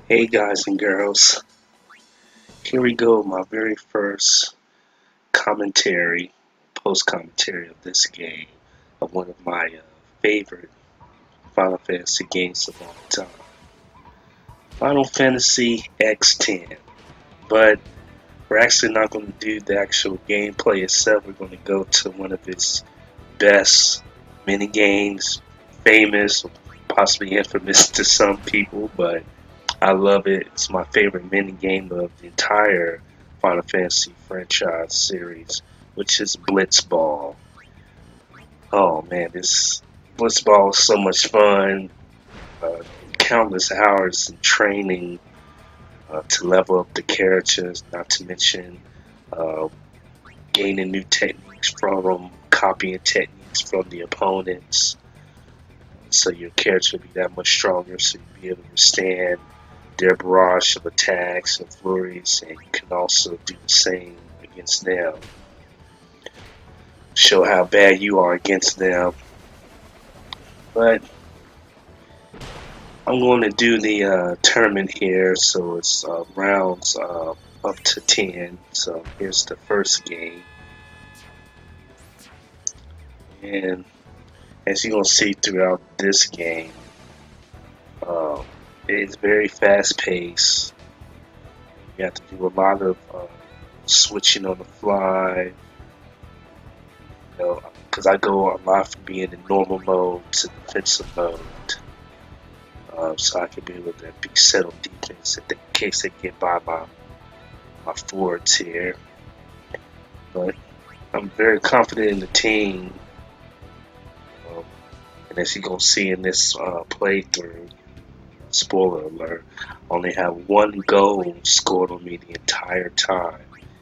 Hey guys and girls, here we go, my very first commentary, post commentary of this game, of one of my favorite Final Fantasy games of all time, Final Fantasy X10. But we're actually not going to do the actual gameplay itself, we're going to go to one of its best mini games, famous, possibly infamous to some people, but I love it. It's my favorite mini game of the entire Final Fantasy franchise series, which is Blitzball. Oh man, this Blitzball is so much fun. Uh, Countless hours in training to level up the characters, not to mention uh, gaining new techniques from them, copying techniques from the opponents. So your character will be that much stronger, so you'll be able to withstand their barrage of attacks and flurries, and you can also do the same against them. Show how bad you are against them. But I'm going to do the tournament here, so it's rounds up to 10. So here's the first game, and as you're going to see throughout this game, uh, it's very fast paced. You have to do a lot of switching on the fly, because I go a lot from being in normal mode to defensive mode, so I can be able to be settled defense in case they get by my forwards here. But I'm very confident in the team, um, and as you're gonna see in this playthrough, spoiler alert, I only have one goal scored on me the entire time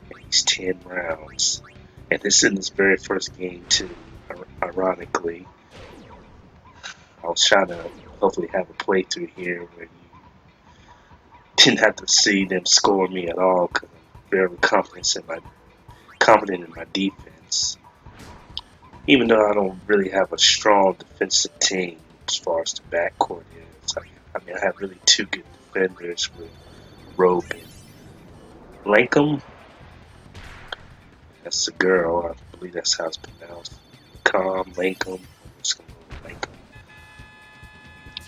in these 10 rounds. And this is in this very first game too, ironically. I was trying to hopefully have a playthrough here where you didn't have to see them score me at all, because I'm very confident in my defense. Even though I don't really have a strong defensive team as far as the backcourt is. I have really two good defenders with Rope and Lankum. That's the girl. I believe that's how it's pronounced. Lankum. I'm just gonna go with Lankum.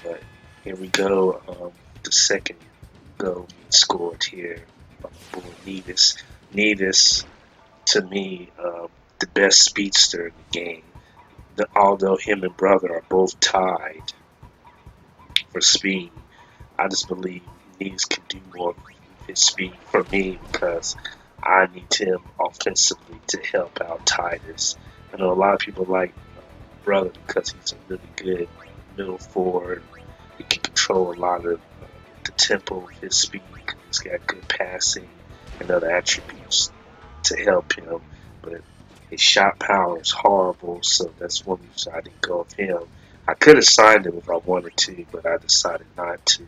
But here we go. The second goal being scored here by my boy Nevis. Nevis, to me, the best speedster in the game. Although him and brother are both tied for speed, I just believe Nevis can do more with his speed for me, because I need him offensively to help out Tidus. I know a lot of people like brother because he's a really good middle forward. He can control a lot of the tempo of his speed. He's got good passing and other attributes to help him, but his shot power is horrible, so that's one reason I didn't go with him. I could have signed him if I wanted to, but I decided not to.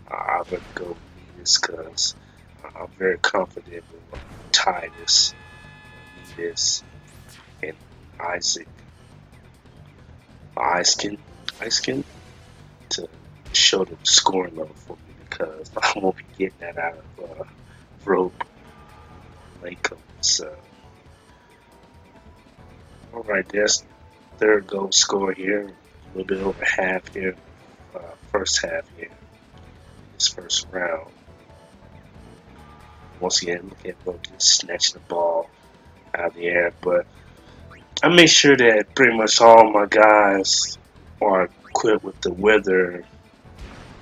I'd rather go with Nevis because I'm very confident with Tidus, Nevis, and Isaac. Iskin to show the scoring level for me, because I won't be getting that out of Rope Lakeland. So, alright, there's third goal score here. A little bit over half here, first half here, this first round. Once again, look at Rope just snatching the ball out of the air, but I make sure that pretty much all my guys are equipped with the Wither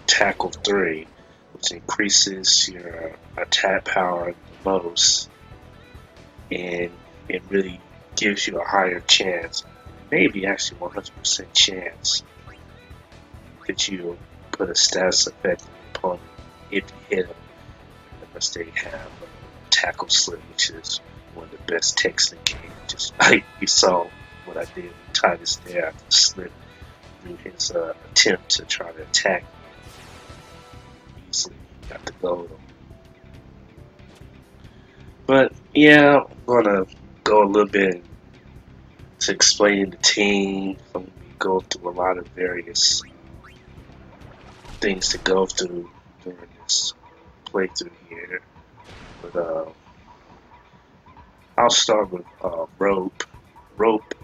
Tackle 3, which increases your attack power the most, and it really gives you a higher chance, maybe actually 100% chance, that you put a status effect on the opponent if you hit them, unless they have a tackle slip, which is one of the best techs in the game. Just like you saw what I did with Tidus there, I slipped through his attempt to try to attack me. Easily got the goal. But yeah, I'm gonna go a little bit to explain the team. I'm gonna go through a lot of various things to go through during this playthrough here. But I'll start with Rope. Rope,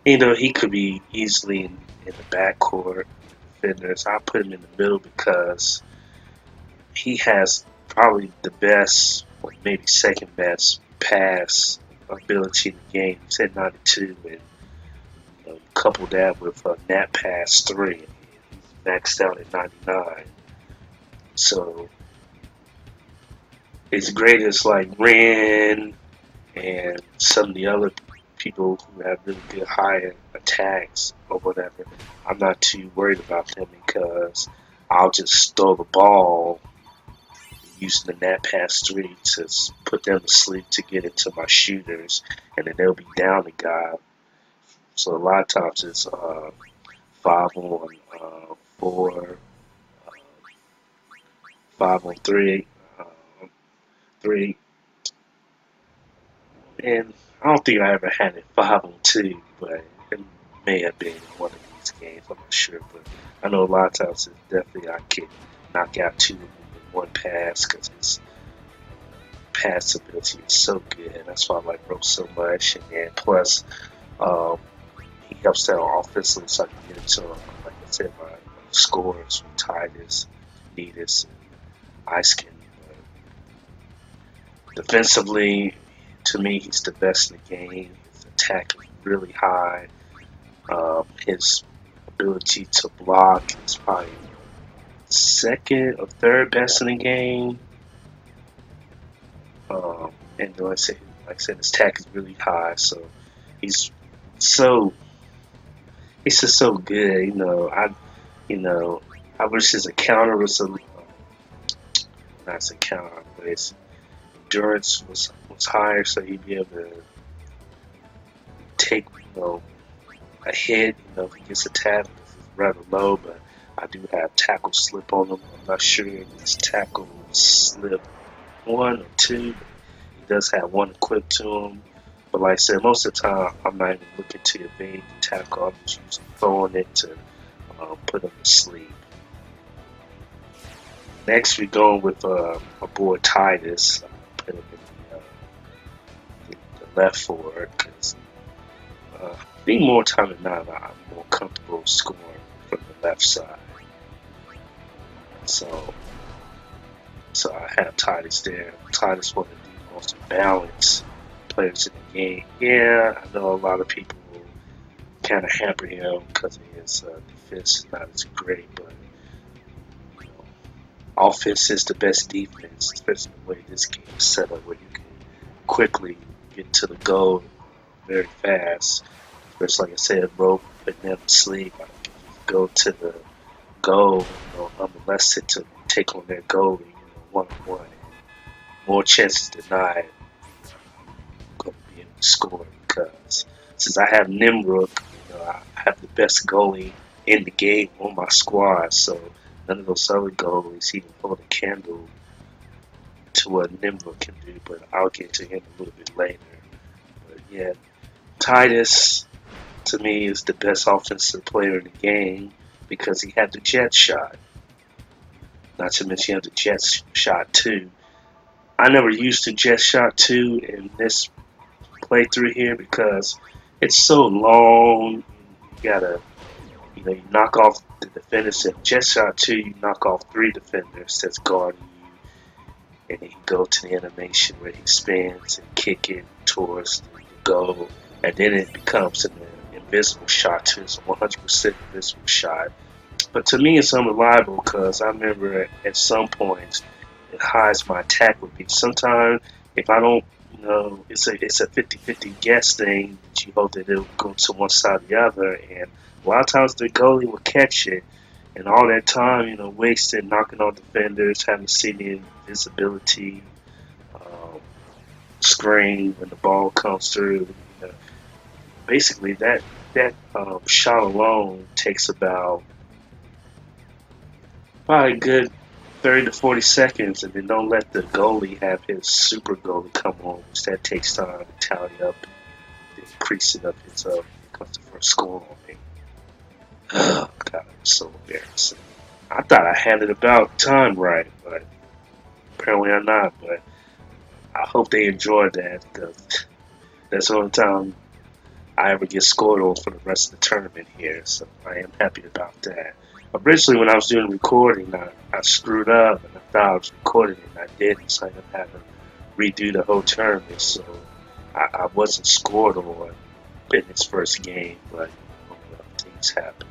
he could be easily in the backcourt defenders. I put him in the middle because he has probably the best, or maybe second best, pass ability in the game. He's at 92, and couple that with Nat Pass 3. He's maxed out at 99. So as great as like Ren and some of the other people who have really good high attacks or whatever, I'm not too worried about them because I'll just throw the ball using the Nat Pass 3 to put them to sleep to get into my shooters, and then they'll be down the guy. So a lot of times it's 5-on-4, 5-on-3, 3, and I don't think I ever had it 5-on-2, but it may have been in one of these games. I'm not sure, but I know a lot of times it's definitely I can knock out 2 of them in one pass because his pass ability is so good. That's why I like Rope so much, and then plus he helps out offensively, so I can get into, like I said, my scores with Tidus, Tidus, and Ice Skin. Defensively, to me, he's the best in the game. His attack is really high. His ability to block is probably second or third best in the game. And like I said, his attack is really high. So he's just so good. I wish his encounter was not a counter, but his endurance was higher, so he'd be able to take a hit. If he gets attacked, it's rather low, but I do have tackle slip on him. I'm not sure if it's tackle slip 1 or 2. He does have 1 equipped to him. But like I said, most of the time, I'm not even looking to evade the tackle. I'm just usually throwing it to put him to sleep. Next, we're going with my boy Tidus. Put him in the left forward because I think more time than not, I'm more comfortable scoring from the left side. So I have Tidus there. Tidus one of the most balanced players in the game. Yeah, I know a lot of people will kind of hamper him because his defense is not as great, but offense is the best defense, especially the way this game is set up, where you can quickly get to the goal very fast. Especially like I said, Rope putting them to sleep. I can go to the goal, unmolested to take on their goalie, one-on-one. More chances than not, I'm going to be able to score because since I have Nimrook, I have the best goalie in the game on my squad, so none of those other goalies even hold a candle to what Nimrook can do, but I'll get to him a little bit later. But yeah, Tidus, to me, is the best offensive player in the game because he had the jet shot. Not to mention he had the jet shot too. I never used the jet shot too in this playthrough here because it's so long. You gotta, you knock off the defenders. In jet shot 2, you knock off 3 defenders that's guarding you, and then you go to the animation where he spins and kick it towards the goal, and then it becomes an invisible shot too. It's a 100% invisible shot. But to me, it's unreliable because I remember at some points it hides my attack would be. Sometimes if I don't, it's a 50-50 guess thing that you hope that it'll go to one side or the other, and a lot of times the goalie will catch it, and all that time, wasted knocking on defenders, having to see the invisibility screen when the ball comes through. Basically, that shot alone takes about probably a good 30 to 40 seconds, and then don't let the goalie have his super goalie come on, which that takes time to tally up and increase it up his comes the first score on me. Oh God, it's so embarrassing. I thought I had it about time right, but apparently I'm not. But I hope they enjoyed that because that's the only time I ever get scored on for the rest of the tournament here. So I am happy about that. Originally, when I was doing recording, I screwed up and I thought I was recording it and I didn't, so I ended up having to redo the whole tournament. So I wasn't scored on in this first game, but things happen.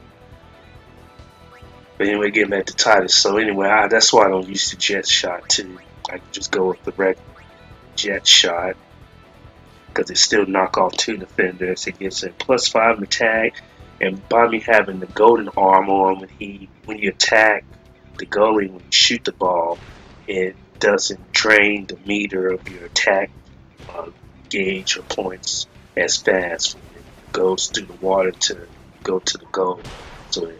But anyway, getting back to Tidus. So anyway, that's why I don't use the jet shot too. I can just go with the red jet shot because it still knock off two defenders. It gives him +5 in attack, and by me having the golden arm on when you attack the goalie when you shoot the ball, it doesn't drain the meter of your attack uh, gauge or points as fast. It goes through the water to go to the goal, so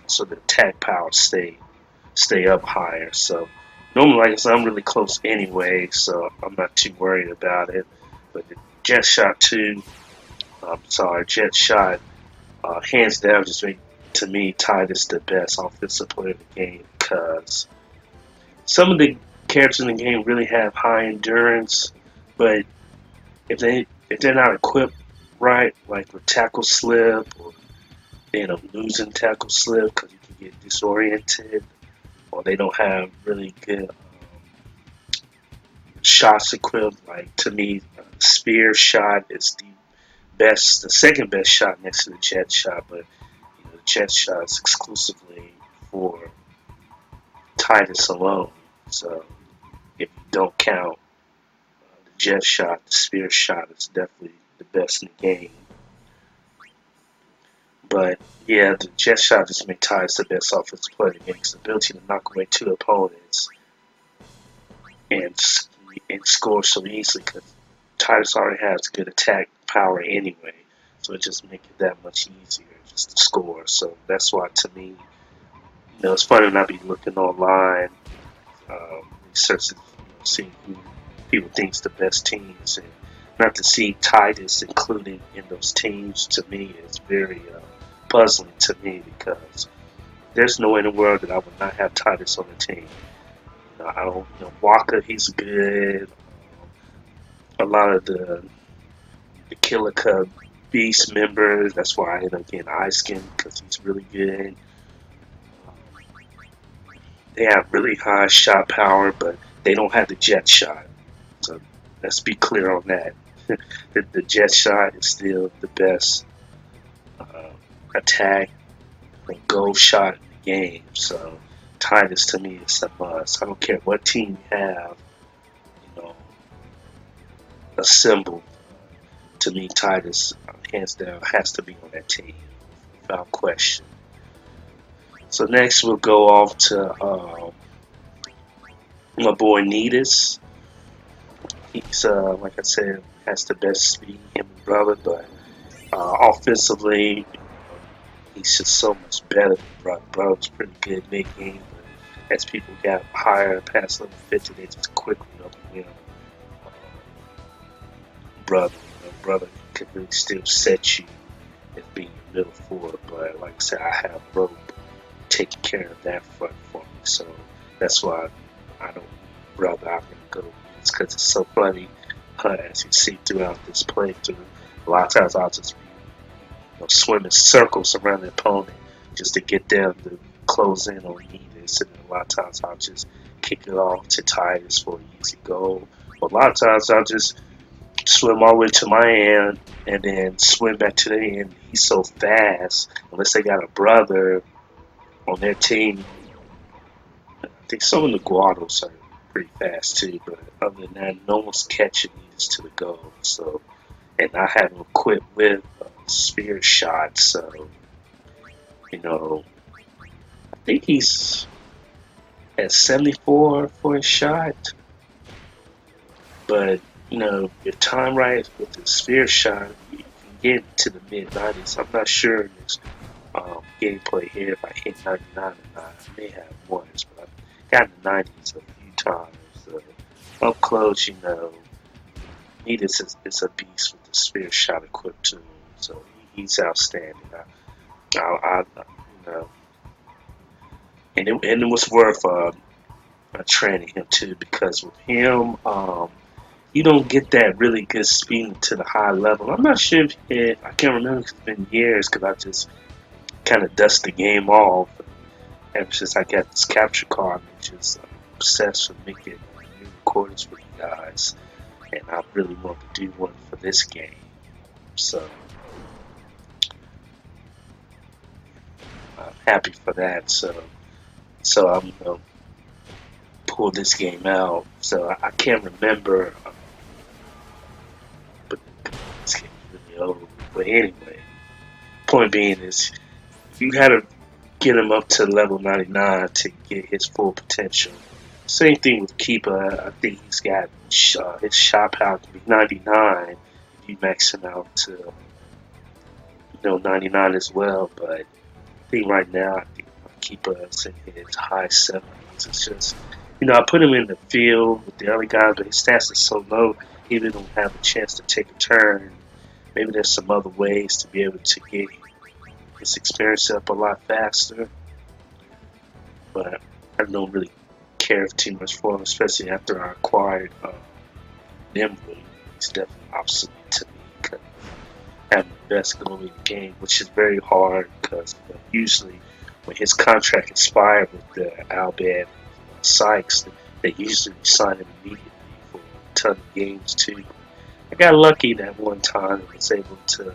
so the attack power stay up higher. So normally, like I said, I'm really close anyway, so I'm not too worried about it. But the jet shot, hands down, just made to me Tidus the best offensive player of the game because some of the characters in the game really have high endurance, but if they're not equipped right, like with tackle slip, or they end up losing tackle slip because you can get disoriented, or they don't have really good shots equipped. Like to me, spear shot is the second best shot next to the jet shot, but the jet shot is exclusively for Tidus alone. So if you don't count the jet shot, the spear shot is definitely the best in the game. But yeah, the jet shot just makes Tidus the best offensive player in the game. It's the ability to knock away two opponents and score so easily because Tidus already has good attack power anyway, so it just makes it that much easier just to score. So that's why, to me, it's funny when I be looking online, researching, seeing who people think's the best teams, and not to see Tidus included in those teams to me is very puzzling to me because there's no way in the world that I would not have Tidus on the team. I don't, Walker, he's good. A lot of the Killer Cub Beast members. That's why I ended up getting Ice Skin because he's really good. They have really high shot power, but they don't have the jet shot. So let's be clear on that. The jet shot is still the best attack and goal shot in the game. So Tidus to me is a must. I don't care what team you have, assembled. To me, Tidus, hands down, has to be on that team without question. So next we'll go off to my boy Tidus. He's like I said, has the best speed, him and brother, but offensively, he's just so much better than brother. Brother's pretty good mid-game, but as people got higher past level 50, they just quickly overwhelmed brother. Brother can really still set you as being your middle forward, but like I said, I have rope taking care of that front for me, so that's why I don't brother. I'm gonna go it's because it's so funny. As you see throughout this playthrough, a lot of times I'll just swim in circles around the opponent just to get them to close in on Tidus, and a lot of times I'll just kick it off to Tidus for an easy goal. But a lot of times I'll just swim all the way to my end and then swim back to the end. He's so fast, unless they got a brother on their team. I think some of the Guados are pretty fast too, but other than that, no one's catching Tidus to the goal. So, and I have him equipped with a spear shot, so I think he's at 74 for his shot, but your time right with the spear shot, you can get to the mid 90s. I'm not sure in this gameplay here if I hit 99 or not. I may have once, but I've gotten the 90s a few times. Up close, Tidus is a beast with the spear shot equipped to him, so he's outstanding. I and it was worth training him too, because with him, you don't get that really good speed to the high level. I'm not sure if I can't remember. 'Cause it's been years because I just kind of dust the game off ever since I got this capture card. I'm just obsessed with making new recordings for you guys, and I really want to do one for this game. So I'm happy for that. So I'm gonna pull this game out. So I can't remember, but this game is really old. But anyway, point being is you had to get him up to level 99 to get his full potential. Same thing with Keeper. I think he's got his shot power to be 99 if you max him out to 99 as well. But I think right now I think Keeper is in his high 70s. It's just I put him in the field with the other guys, but his stats are so low, he really don't have a chance to take a turn. Maybe there's some other ways to be able to get his experience up a lot faster. But I don't really care too much for him, especially after I acquired Nimble. He's definitely obsolete to me because having the best goalie in the game, which is very hard because usually when his contract expired with the Albad Sykes, they usually sign him immediately for a ton of games too. I got lucky that one time and was able to,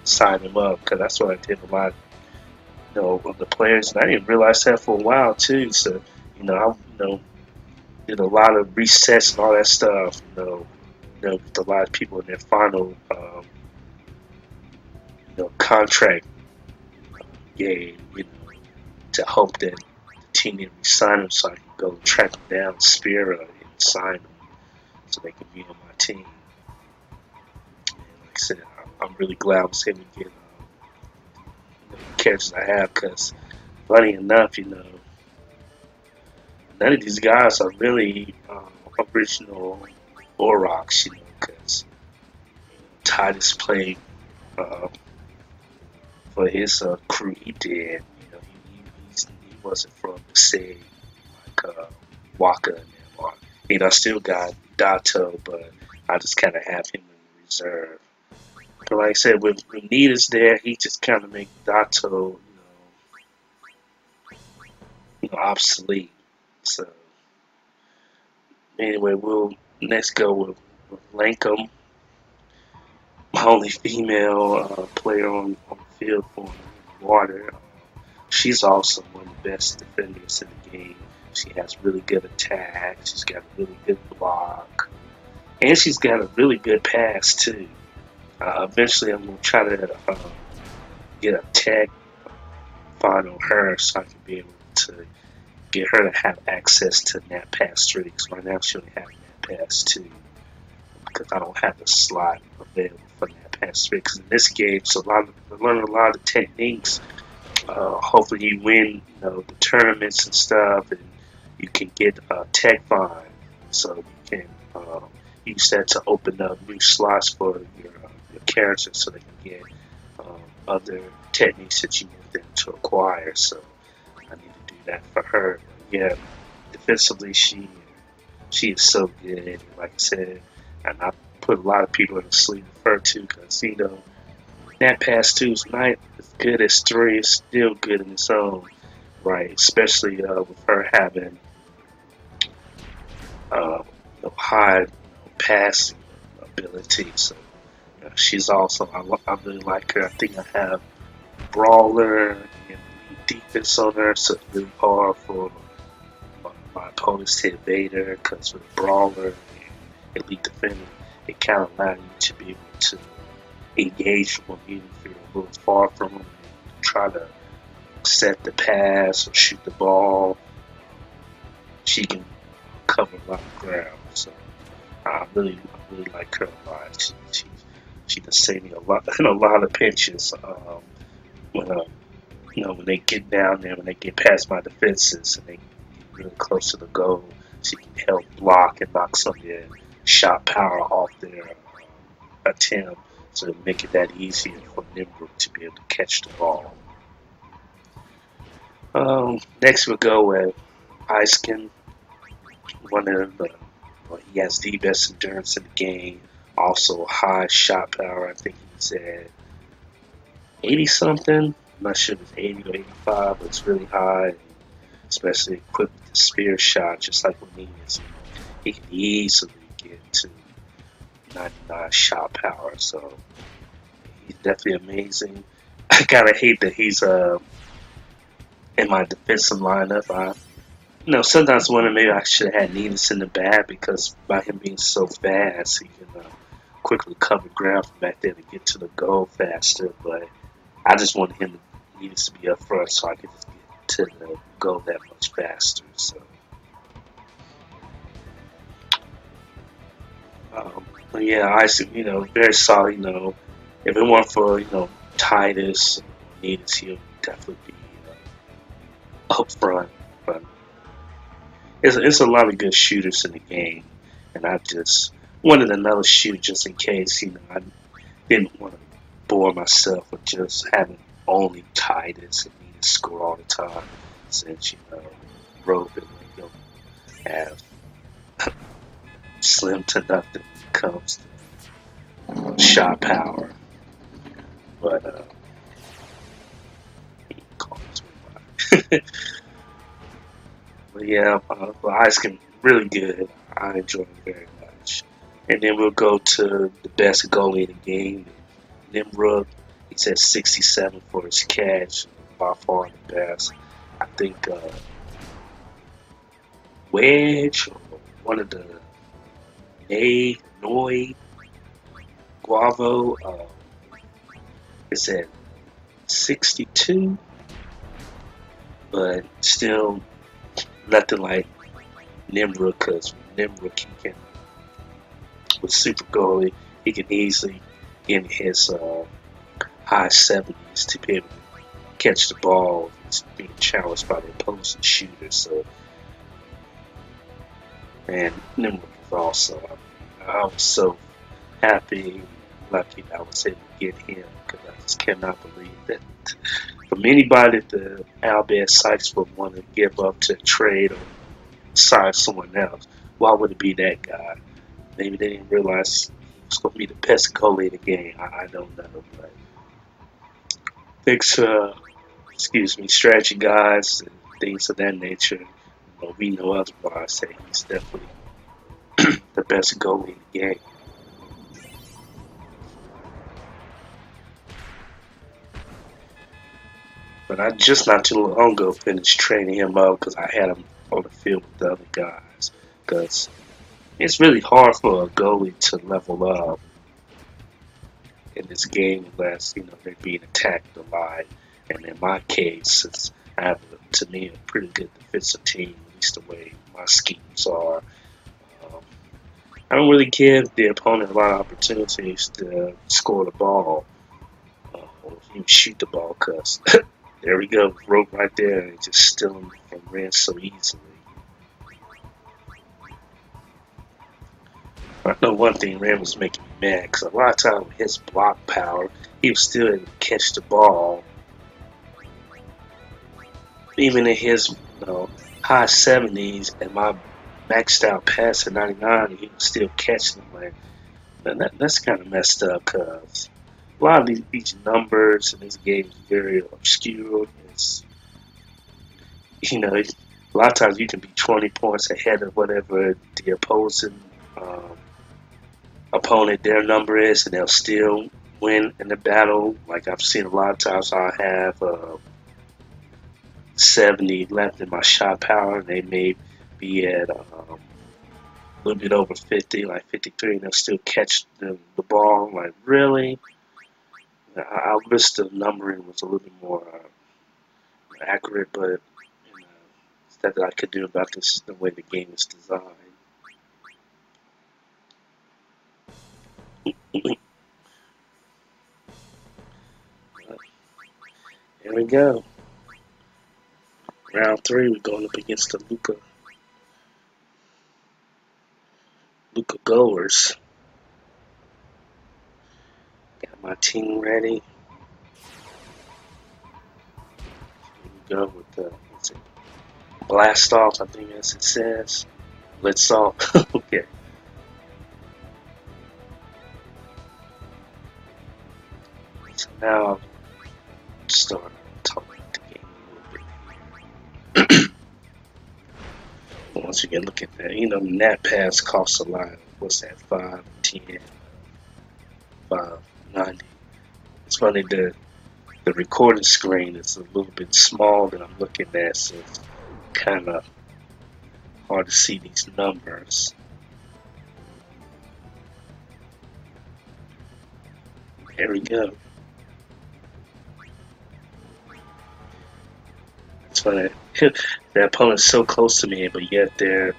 sign him up because that's what I did a lot, of the players, and I didn't realize that for a while too. So, I, did a lot of resets and all that stuff, with a lot of people in their final, contract game, to hope that the team didn't resign him so I can go track him down, Spira, and sign him so they can be on my team. And like I said, I'm really glad I was able to get the characters I have because, funny enough, none of these guys are really original Oroks, because Tidus played uh, for his crew he did. He wasn't from the same like Waka and them. I still got Dato, but I just kind of have him in reserve. But like I said, when Nita's there, he just kind of make Dato, obsolete. So anyway, we'll next go with Lankum, my only female player on the field for water. She's also one of the best defenders in the game. She has really good attack. She's got a really good block. And she's got a really good pass, too. Eventually, I'm going to try to get a tag find on her so I can be able to get her to have access to Nat Pass 3. Because right now, she only has Nat Pass 2. Because I don't have the slot available for Nat Pass 3. Because in this game, I learned a lot of techniques. Hopefully you win, the tournaments and stuff, and you can get tech find, so you can use that to open up new slots for your characters, so they can get other techniques that you want them to acquire. So I need to do that for her. But yeah, defensively she is so good. Like I said, and I put a lot of people in the sleep with her too, because that pass 2 is not as good as 3. It's still good in its own right, especially with her having high passing ability. So she's also, I really like her. I think I have Brawler and defense on her, so it's really hard for my opponents to evade her, because with Brawler and Elite Defender, it kind of allows you to be able to engage from even if you're a little far from them, try to set the pass or shoot the ball. She can cover a lot of ground, so I really like her a lot. She can save me a lot in a lot of pinches. When they get down there, when they get past my defenses and they get really close to the goal, she can help block and knock some of their shot power off their attempt. So to make it that easier for Nimble to be able to catch the ball. Next we'll go with Iskin, one of the, well, he has the best endurance in the game. Also high shot power. I think he said 80 something. I'm not sure if it's 80 or 85, but it's really high, especially equipped with the spear shot, just like with Nunez. He can easily get to 99 shot power, so he's definitely amazing. I gotta hate that he's in my defensive lineup. Sometimes wonder maybe I should have had Nunez in the bag because by him being so fast, he can quickly cover ground from back there to get to the goal faster. But I just wanted him to Nunez to be up front so I could just get to the goal that much faster. So, but yeah, very solid. If it weren't for Tidus, Nunez, he'll definitely be up front. But it's a lot of good shooters in the game, and I just wanted another shooter just in case. I didn't want to bore myself with just having only Tidus and need to score all the time. Since Rope and Lingo have slim to nothing when it comes to shot power. But but yeah, Ice can really good. I enjoy it very much. And then we'll go to the best goalie in the game, Nimrod. He's at 67 for his catch, by far the best. I think Wedge, or one of the Noi, Guavo, is at 62, but still nothing like Nimrod, because Nimrod can, with super goalie, he can easily in his high 70s to be able to catch the ball. It's being challenged by the opposing shooter. So, and Nimrod was also, I was so happy, lucky that I was able to get him because I just cannot believe that from anybody that the Albert Sykes would want to give up to trade or sign someone else, why would it be that guy? Maybe they didn't realize he was going to be the best goalie in the game. I don't know, but thanks, strategy guys and things of that nature. We know otherwise that he's definitely the best goalie in the game. But I just not too long ago finished training him up because I had him on the field with the other guys. Because it's really hard for a goalie to level up in this game unless they're being attacked a lot. And in my case, since I have to me a pretty good defensive team, at least the way my schemes are, um, I don't really give the opponent a lot of opportunities to score the ball or even shoot the ball because there we go, rope right there, and just stealing from Ren so easily. I know one thing, Ren was making me mad because a lot of times with his block power, he was still able to catch the ball. Even in his high 70s and my maxed out pass at 99, he was still catching them. Like, that's kind of messed up because a lot of these numbers in this game is very obscure. It's, a lot of times you can be 20 points ahead of whatever the opposing opponent their number is, and they'll still win in the battle. Like I've seen a lot of times, I have 70 left in my shot power, and they may be at a little bit over 50, like 53, and they'll still catch the ball. Like, really? I wish the numbering was a little bit more accurate, but it's that I could do about this the way the game is designed. Here we go. Round 3, we're going up against the Luca goers. Got my team ready. Here we go with the what's it, blast off. I think as it says. Blitzball. Okay. So now I'll start talking about the game a little bit. Once again, look at that. Nat pass costs a lot. What's that? 510, 590. It's funny the recording screen is a little bit small that I'm looking at, so it's kind of hard to see these numbers. There we go. It's funny. The opponent's so close to me, but yet the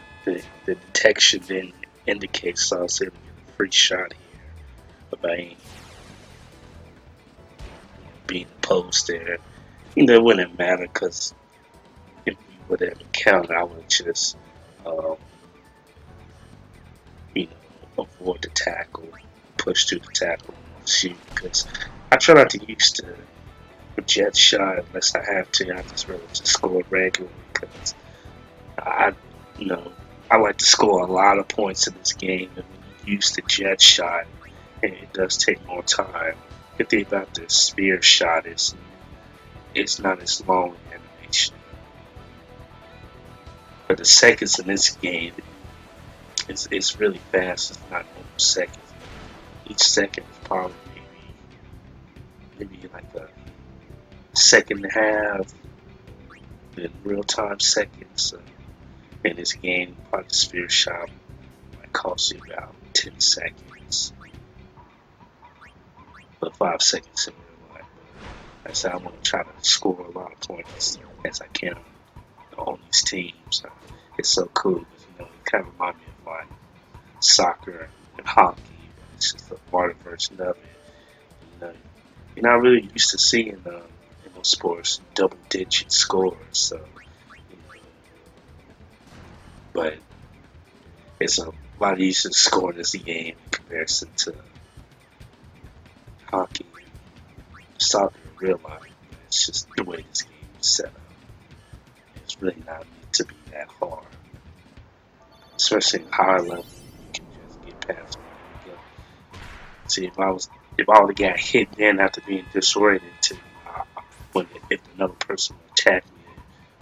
detection didn't indicate, so I was able to get a free shot here. But I ain't being opposed there. It wouldn't matter because if we would have encountered, I would just, avoid the tackle, push through the tackle, and shoot. Because I try not to use the jet shot unless I have to. I just rather just score regularly because I like to score a lot of points in this game, and when you use the jet shot, it does take more time. The thing about the spear shot is it's not as long in animation. But the seconds in this game, it's really fast. It's not almost seconds. Each second is probably maybe like a second and a half in real time seconds. In this game, probably the spear shot might cost you about 10 seconds. But 5 seconds in real life. I said I want to try to score a lot of points as I can on these teams. It's so cool because it kind of reminds me of like soccer and hockey. But it's just a modern version of it. You're not really used to seeing in those sports double-digit scores. So, but it's a lot easier to score in this game in comparison to hockey, soccer in real life. It's just the way this game is set up. It's really not meant to be that hard. Especially at higher level, you can just get past it. See, if I would have got hit then after being disoriented, if another person would attack me,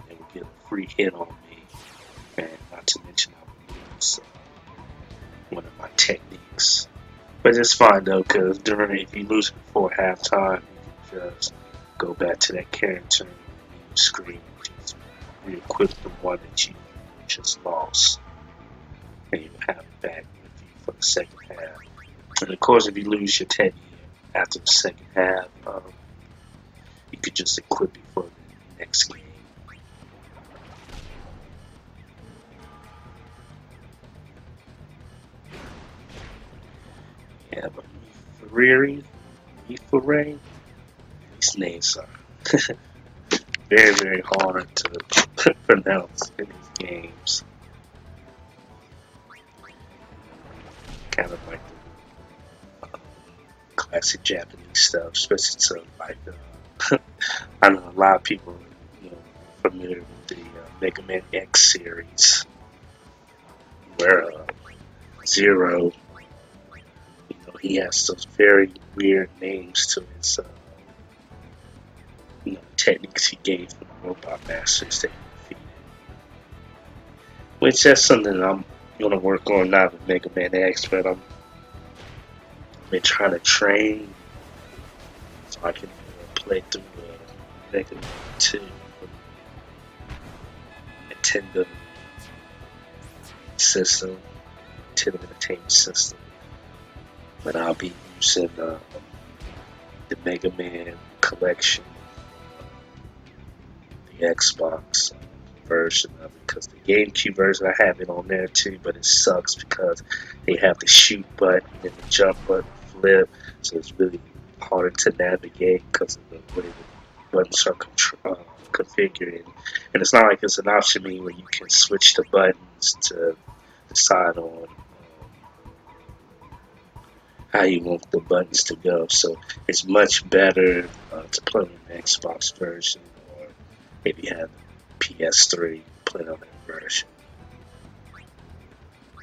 they would get a free hit on me, and not to mention I would lose one of my techniques. But it's fine though, because if you lose before halftime, you can just go back to that character and screen, just re-equip the one that you just lost, and you have it back with you for the second half. And of course, if you lose your technique after the second half, you could just equip it for the next game. Yeah, but Ferrari, these names are very, very hard to pronounce in these games. Kind of like the classic Japanese stuff, especially to like I know a lot of people familiar with the Mega Man X series, where Zero, he has those very weird names to his techniques he gave from the Robot Masters that he defeated. Which that's something that I'm gonna work on now with Mega Man X, but I've been trying to train so I can play through the Mega Man 2 for the Nintendo system, Nintendo Entertainment System. But I'll be using the Mega Man collection, the Xbox version of it, because the GameCube version I have it on there too, but it sucks because they have the shoot button and the jump button flip, so it's really hard to navigate because of the way the buttons are configured. And it's not like it's an option menu where you can switch the buttons to decide on how you want the buttons to go. So it's much better to play on the Xbox version or if you have PS3, play on that version.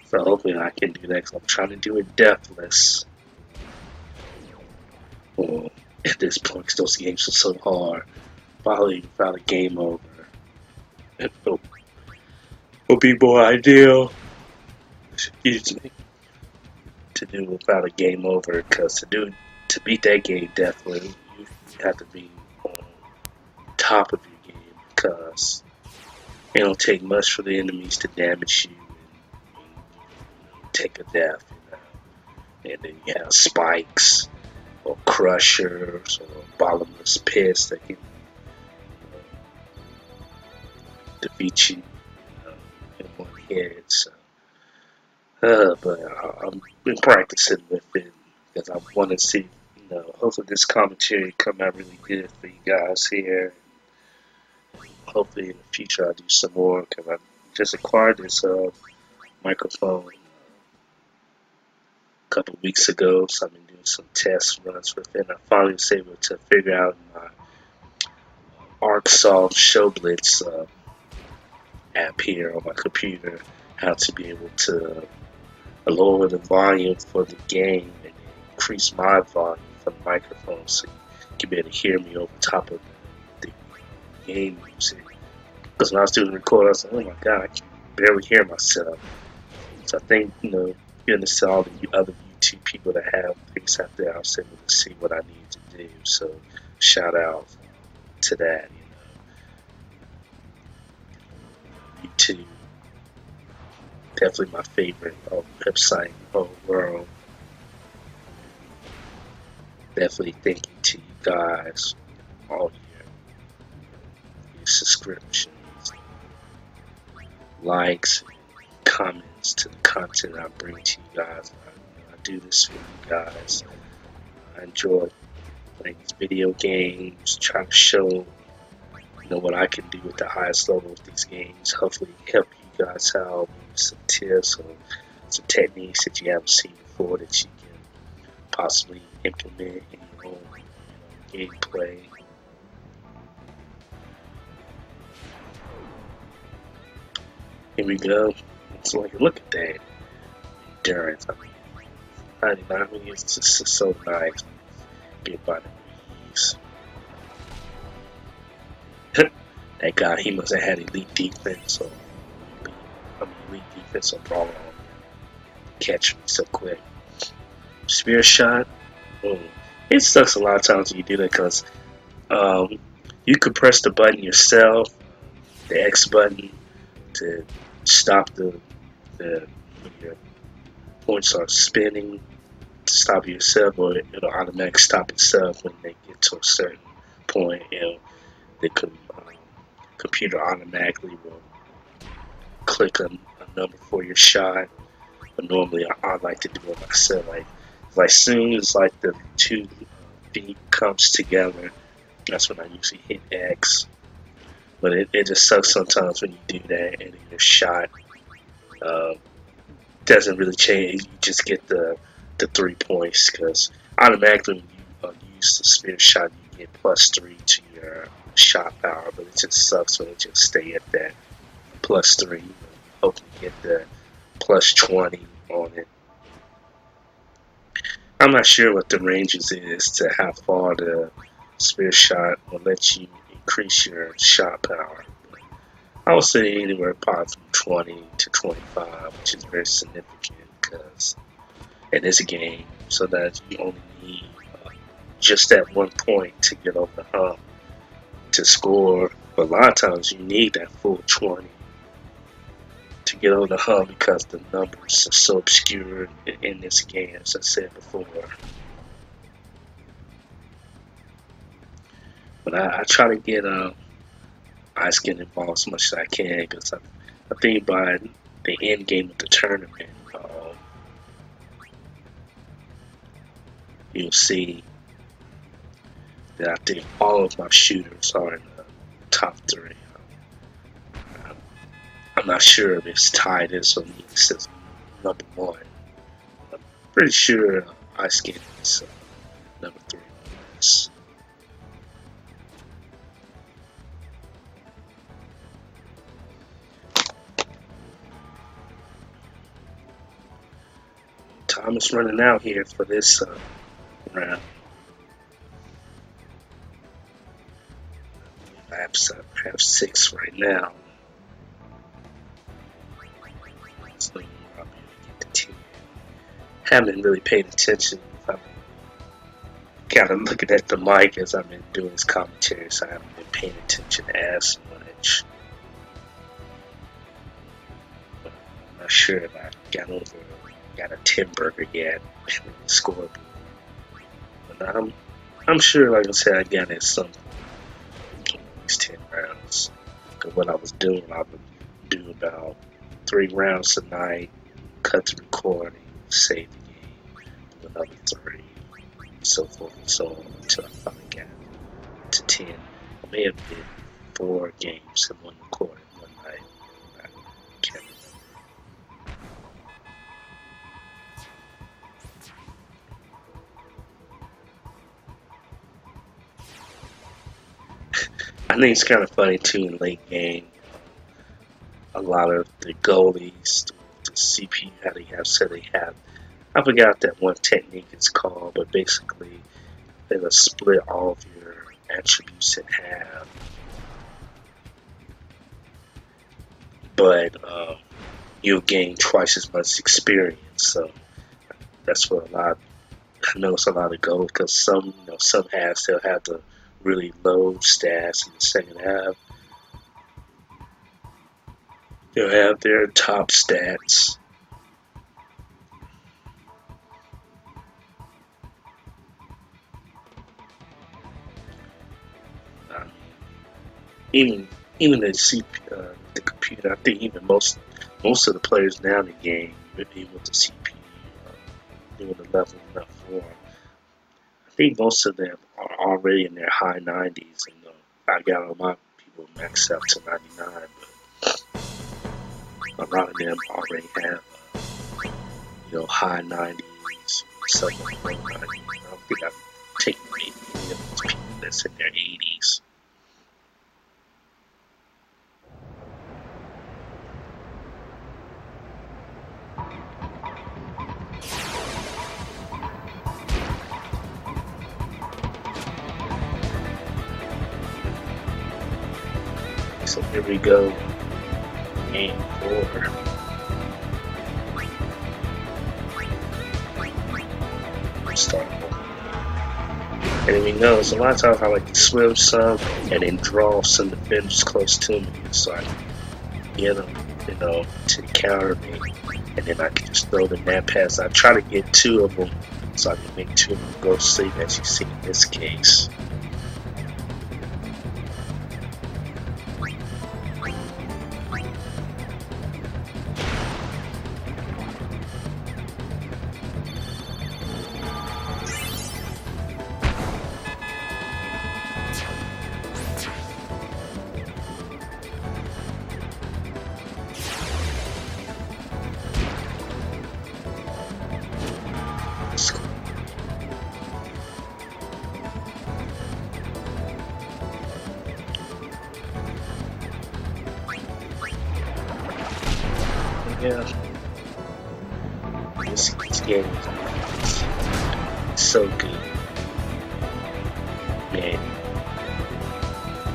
So hopefully I can do that because I'm trying to do it deathless. Well, at this point, 'cause those games are so hard, probably without a game over, it will be more ideal. Excuse me. To do without a game over, because to beat that game definitely you have to be on top of your game because it don't take much for the enemies to damage you and take a death, and then you have spikes or crushers or bottomless pits that can defeat you in one hit. So, but I've been practicing with it because I want to see, hopefully this commentary come out really good for you guys here. Hopefully in the future I'll do some more because I just acquired this microphone a couple of weeks ago, so I've been doing some test runs with it. And I finally was able to figure out my ArcSolve Show Blitz app here on my computer how to be able to lower the volume for the game and increase my volume for the microphone so you can be able to hear me over top of the game music. Because when I was doing the record, I was like, oh my god, I can barely hear myself. So I think, goodness to all the other YouTube people that have things out there, I was able to see what I need to do. So shout out to that, YouTube. Definitely my favorite website in the whole world. Definitely thank you to you guys, all your subscriptions, likes, comments to the content I bring to you guys. I do this for you guys. I enjoy playing these video games, trying to show what I can do at the highest level with these games. Hopefully help you guys out with some tips or some techniques that you haven't seen before that you can possibly implement in your own gameplay. Here we go. So look at that endurance. I mean, 99 minutes is just so nice. Get by the knees. That guy, he must have had elite defense, or elite defense or brawl on him. Catch me so quick. Spear shot. It sucks a lot of times when you do that because you could press the button yourself, the X button, to stop when your points are spinning, to stop yourself, or it'll automatically stop itself when they get to a certain point. The computer automatically will click a number for your shot. But normally I like to do it myself. Like soon as the two feet comes together, that's when I usually hit X. But it just sucks sometimes when you do that and your shot doesn't really change. You just get the 3 points because automatically when you use the spear shot, you get +3 to your shot power. But it just sucks when it just stay at that +3. Hope you get the +20 on it. I'm not sure what the ranges is to how far the spear shot will let you increase your shot power. I would say anywhere probably from 20 to 25, which is very significant because in this game, so that you only need just that 1 point to get over the hump to score. But a lot of times you need that full 20 to get over the hump because the numbers are so obscure in this game, as I said before. But I try to get ice getting involved as much as I can because I think by the end game of the tournament, you'll see that I think all of my shooters are in the top 3. I'm not sure if it's Tidus or Jecht is number 1. I'm pretty sure ice skating is number 3 on this. Time is running out here for this round. I have 6 right now. So I'll be able to get to 10. Haven't really paid attention. I'm kind of looking at the mic as I've been doing this commentary, so I haven't been paying attention as much. But I'm not sure if I got a 10 burger yet in the scoreboard. But I'm sure, like I said, I got it some these 10 rounds. Because what I was doing, I would do about 3 rounds a night, cut the recording, save the game, do another 3, so forth and so on until I finally got to 10. I may have did 4 games in one recording one night. I can't remember. I think it's kind of funny too in late game. A lot of the goalies, the CPU, how they have said they have. I forgot that one technique it's called, but basically they'll split all of your attributes in half. But you'll gain twice as much experience. So that's what I notice a lot of goals, because some halves they'll have the really low stats in the second half. They'll have their top stats. Even the computer, I think even most of the players now in the game, even with the CPU doing the leveling up for, I think most of them are already in their high 90s. And I got all my people maxed out to 99, but a lot of them already have high 90s, something like low 90s. I don't think I've taken any of those people that's in their 80s. So here we go, game 4. Start. And we know, so a lot of times I like to swim some and then draw some defenders close to me so I can get them, to counter me. And then I can just throw the net pass. I try to get 2 of them so I can make 2 of them go sleep, as you see in this case. Yeah, this game is so good, man.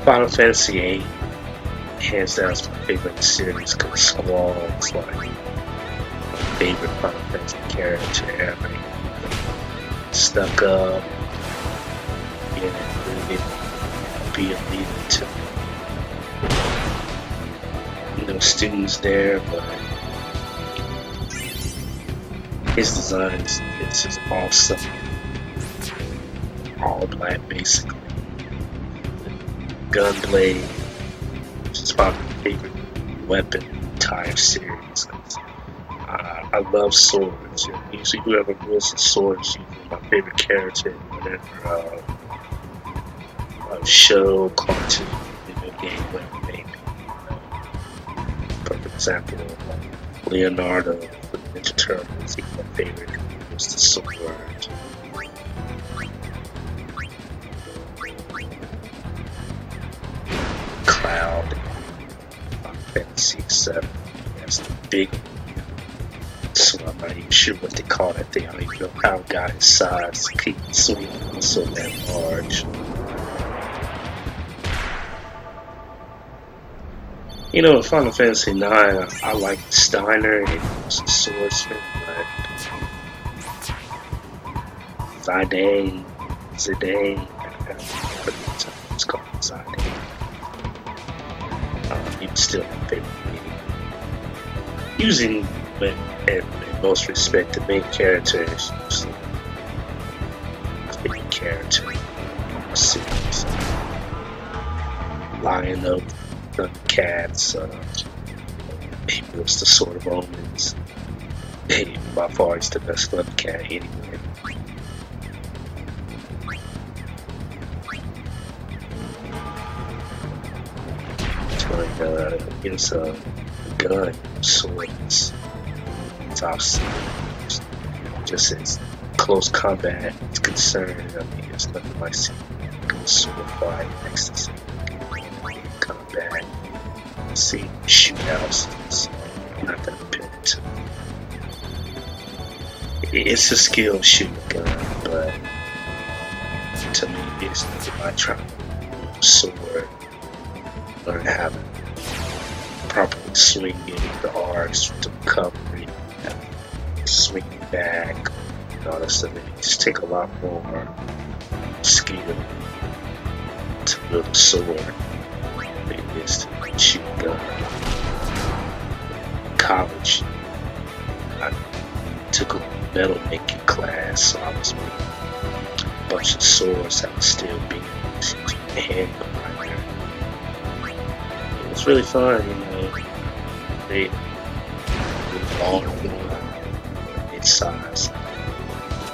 Final Fantasy VIII, hands down, is my favorite series because Squall is like my favorite Final Fantasy character ever. Stuck up, really be a leader to students there, but his design is just awesome. All black, basically. Gunblade, which is probably my favorite weapon in the entire series. I love swords. Usually, whoever rules the swords, usually my favorite character in whatever show, cartoon, video game, whatever it may be. For example, Leonardo from Ninja Turtles, he's my favorite. Was the sword. Cloud, Final Fantasy VII, that's the big one. So I'm not even sure what they call that thing. I don't even know how a guy his size to keep swinging so that large. You know, in Final Fantasy IX, I like Steiner and he was a swordsman, but Zidane, it's called Zidane. He was still my favorite me. Using, but in most respect, the main character is usually my favorite character in the series. Lion of Thundercats, he was the Sword of Omens. He, by far, he's the best Thundercat anyway. It's a gun, swords. It's obviously just as close combat is concerned. I mean, there's nothing like seeing a good sword fight next to some combat. Seeing shootouts is not that appealing to me. It's a skill shooting gun, but to me, it's nothing like trying to use a sword, learn how to properly swing it, the arcs, the recovery, swing it back, and all that stuff. It just take a lot more skill to build a sword than it is to shoot a gun. In college, I took a metal making class, so I was making a bunch of swords that would still be handgun right there. It's really fun, you know. They long one, mid-size,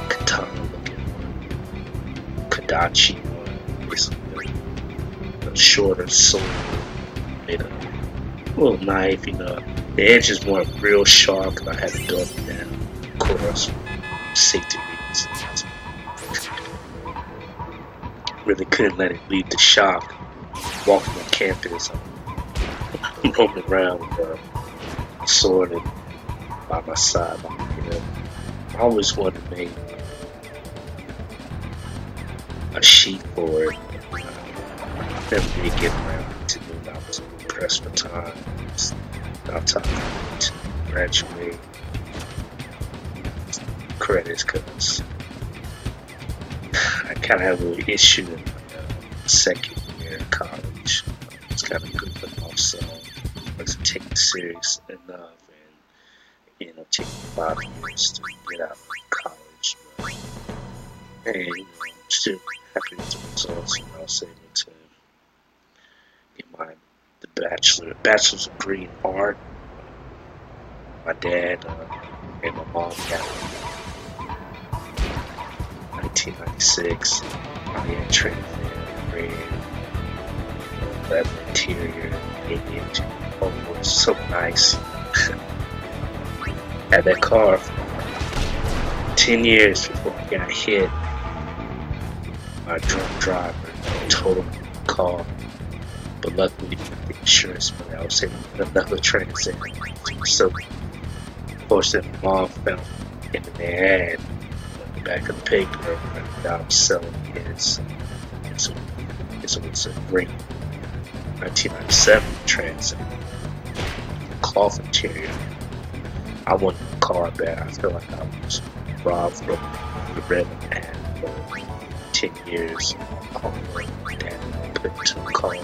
katana looking one, Kadachi one, basically a shorter sword, made a little knife, you know. The edges weren't real sharp because I had to dull them down, of course, for safety reasons. Really couldn't let it leave the shop. Walking on campus, I'm roaming around with a sword and by my side, by my hip. I always wanted to make a sheet for it. Never did get around to it. I was pressed for time. It's not time to graduate. Credits, because I kind of have a little issue in my second year of college. It's kind of good, but also I wasn't taking it serious enough, and you know, taking 5 years to get out of college. But hey, you know, I'm still happy with the results. You know, I was able to get the bachelor's degree in art. My dad and my mom got it in 1996. I had training there, red, leather interior, 8-inch. Oh, it was so nice. Had that car for 10 years before I got hit. My drunk driver totaled the car. But luckily, the insurance money, I was able to get another transit. So, fortunately, my mom found it in their ad, on the back of the paper, and I was selling his. So it was a great 1997 transit, cloth interior. I wanted the car back. I feel like I was robbed from the red man for 10 years. All the way down, put into the car.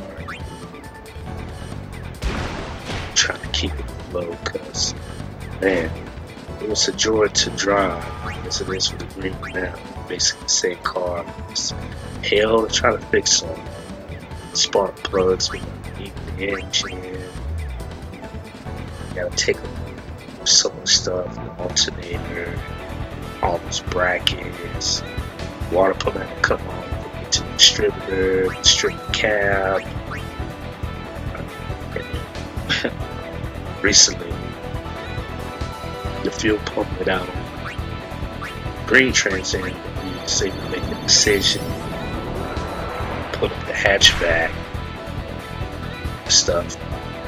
Trying to keep it low, because man, it was a joy to drive as it is with the green now. Basically the same car. It's hell to try to fix some spark plugs underneath the engine. You gotta take some of the stuff, the alternator, all those brackets, water pump had to come off, get to the distributor, distribute cab. Recently, the fuel pump without green transit, we was able to make a decision, put up the hatchback stuff,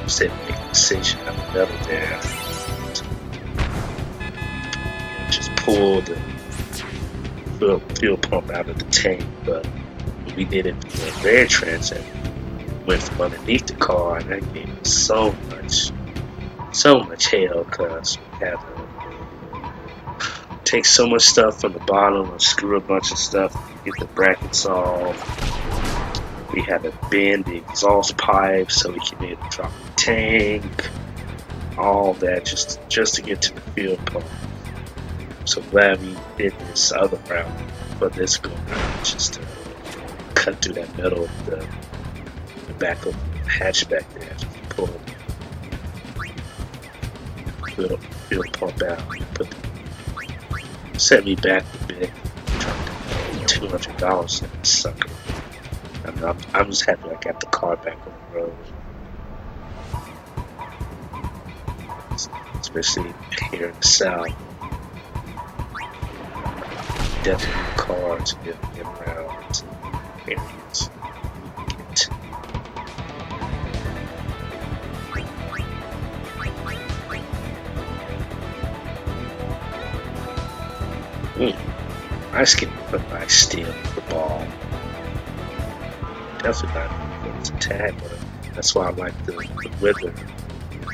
was able to make a decision on the metal there. pull the fuel pump out of the tank, but we did it via rear transit. Went from underneath the car, and that gave us so much hell, because we had to take so much stuff from the bottom and screw a bunch of stuff to get the brackets off. We had to bend the exhaust pipe so we could be able to drop the tank. All that just to get to the fuel pump. So glad we did this other route for this go round, just to cut through that metal of the back of the hatchback there. Pull the fuel pump out. Set me back a bit. $200 in this sucker. I'm just happy I got the car back on the road. Especially here in the South. Definitely a car to get around to areas. I skipped a nice steal with the ball. Definitely not a tag, but that's why I like the wither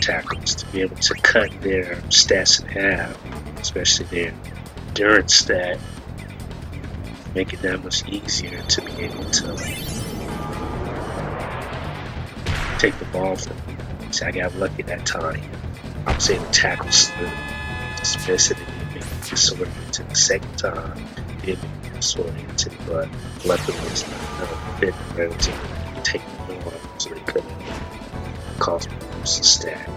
tackles, to be able to cut their stats in half, especially their endurance stat, make it that much easier to be able to take the ball from them. See, I got lucky that time. I would say the tackles especially disoriented the second time, did make me disoriented, but luckily it's not fit ready to take the ball, so they couldn't cause me to lose the stat.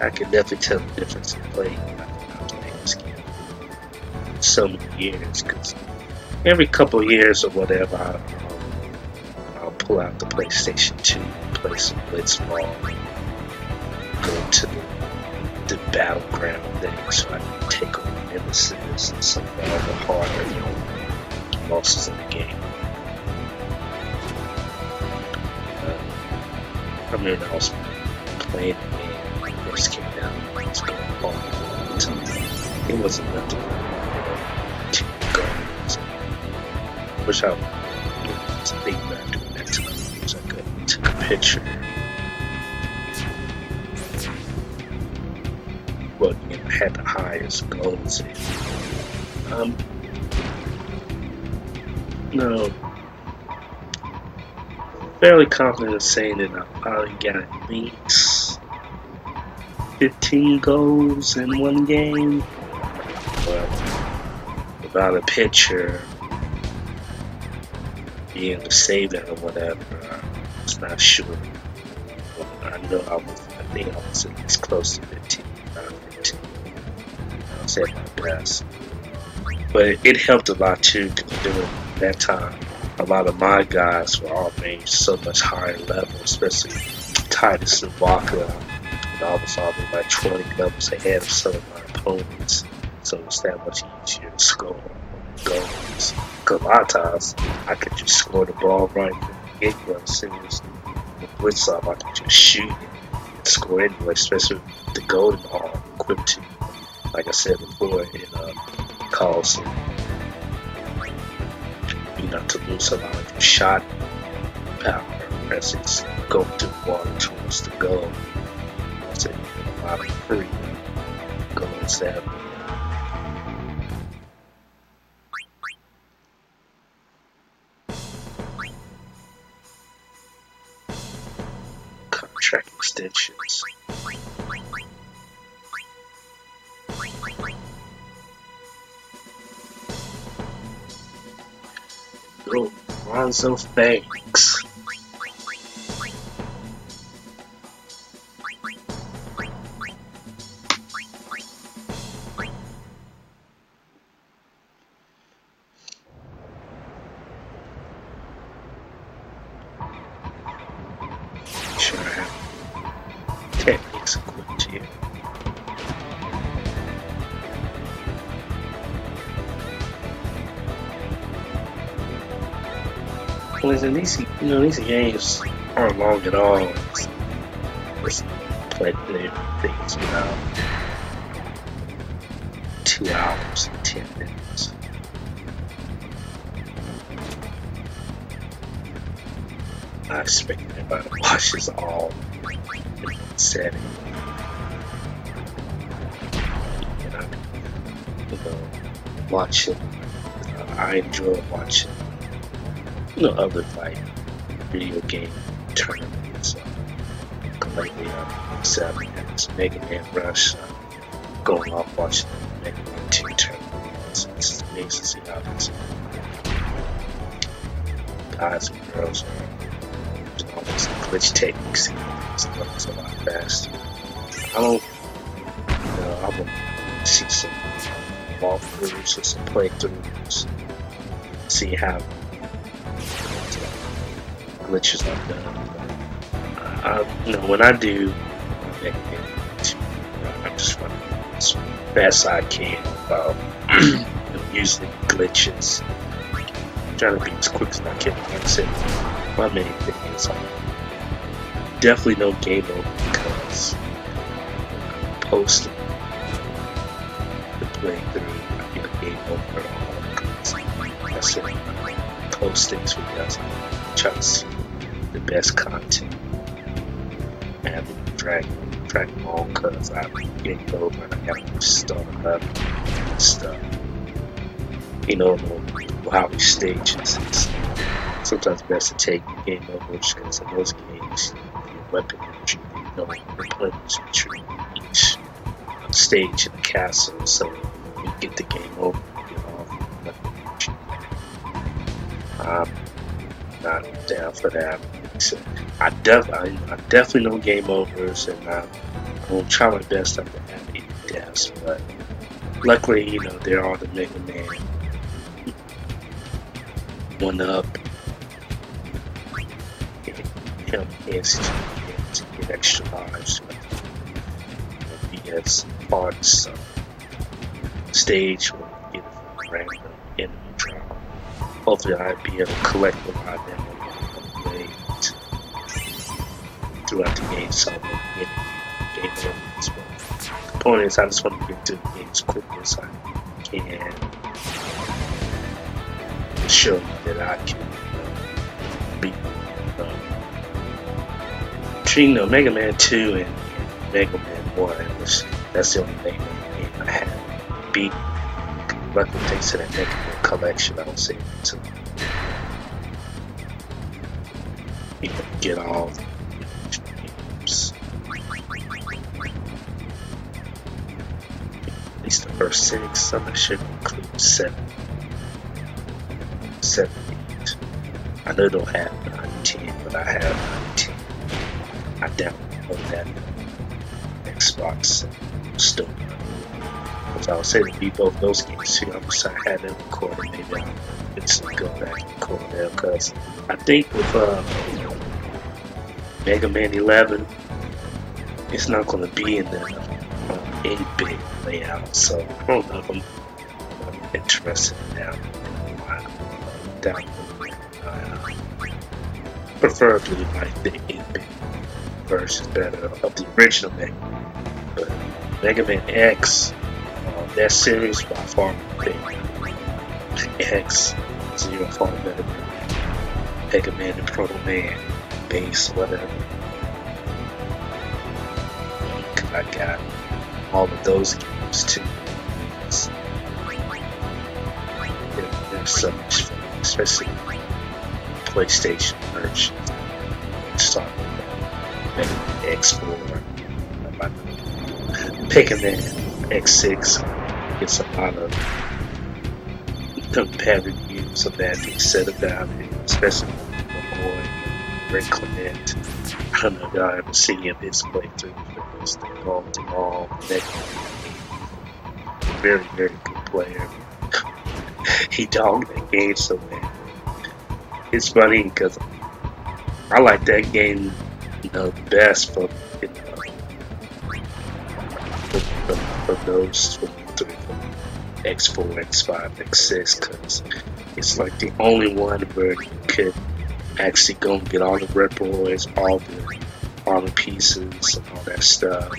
I can definitely tell the difference in playing when I'm playing this game. So many years, because every couple of years or whatever, I'll pull out the PlayStation 2, play some Blitzball, go to the battleground thing so I can take on nemesis and some of the harder losses in the game. I mean, I was playing the game when it first came out. It was going all the time. It wasn't nothing. Wish I was thinking about doing that time. So I could take a picture. But I had the highest goals. No, fairly confident in saying that I probably got at least 15 goals in one game. But without a picture, being able to save that or whatever, I'm just not sure. I know I think I was at least close to 15, not 15. I was at my best. But it helped a lot too, considering that time a lot of my guys were all made so much higher level, especially Tidus and Jecht. I was already like 20 levels ahead of some of my opponents, so it's that much easier to score goals. Because a lot of times I could just score the ball right from the get-go. As soon as the blitz off, I could just shoot it and score anyway, especially with the golden arm equipped to, like I said before, it calls you not to lose a lot of your shot power as it's going through the water towards the goal. So a lot of free goals that contract extensions. Oh, Lonzo Banks. Sure, I have techniques equipped here. points, and these games aren't long at all. It's play things about 2 hours and 10 minutes. I expect everybody to watch this all in one setting. And I watch it. I enjoy watching, other like video game tournaments. Lately, Saturday nights, Mega Man Rush, going off watching Mega Man 2 tournaments. It's amazing to see how these guys and girls are almost glitch techniques. It's a lot faster. I want to see some walkthroughs or some playthroughs, see how glitches are done. When I do, I'm just running as fast as I can about using glitches. I'm trying to be as quick as I can. Like I said, my main thing is definitely no game over because I'm posting the playthrough. I get a game over at all because I said post things because I'm trying to see the best content. I haven't dragging on because I'm getting over and I have to start up and stuff. How these stages. It's sometimes best to take game over because in those games, your weapon replenish each stage in the castle, so you get the game over and get off. I'm not down for that. So I definitely know game overs, and I'm gonna try my best not to have any deaths. But luckily, there are the Mega Man 1-up. Him to get extra lives, be as part of some stage or get a random enemy drop. Hopefully, I'll be able to collect a lot of them throughout the game, so I'm going to get game over as well. The point is, I just want to get through the game as quickly as I can. Show you that I can beat Mega Man 2 and Mega Man 1. That's the only Mega Man game I have beat. Luckily, thanks to that Mega Man collection, I don't see it to get all games. At least the first 6, some of should include 7, 8. I know don't have 9 and 10, but I have 9 and 10. I downloaded that Xbox store. Because I was saying to beat both those games too. I'm just I had them recorded. Maybe I'll just go back and record them because I think with Mega Man 11, it's not going to be in the 8-bit layout. So I don't know if I'm interested in that. Preferably like the 8-bit version better of the original Mega Man. But Mega Man X, that series by far my favorite. X, Zero far better than Mega Man and Proto Man, Base, whatever. I got all of those games too. There's so much fun, especially PlayStation version. Start with Mega Man X4, Mega Man X6 gets a lot of bad reviews of that being said about it, especially my boy Ray Clement. I don't know if y'all ever seen his playthrough for this thing all the all. Very, very good player. He dogged that game so bad. It's funny because I like that game, the best for those three, X4, X5, X6, because it's like the only one where you could actually go and get all the reploids, all the armor pieces, and all that stuff.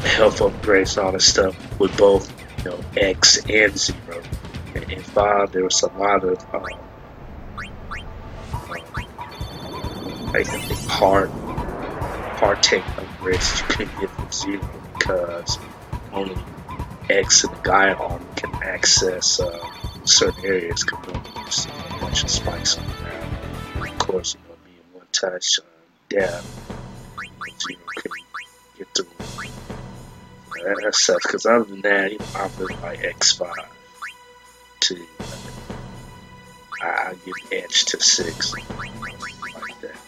Health upgrades and all that stuff with both, X and 0. And in 5, there was a lot of I think partake upgrades you couldn't get from 0 because only X and the Gaia armor can access certain areas because there's a bunch of spikes on the ground. Of course, being one touch death, 0 couldn't get through. That sucks because other than that, I really like X5 too. I give edge to 6 like that.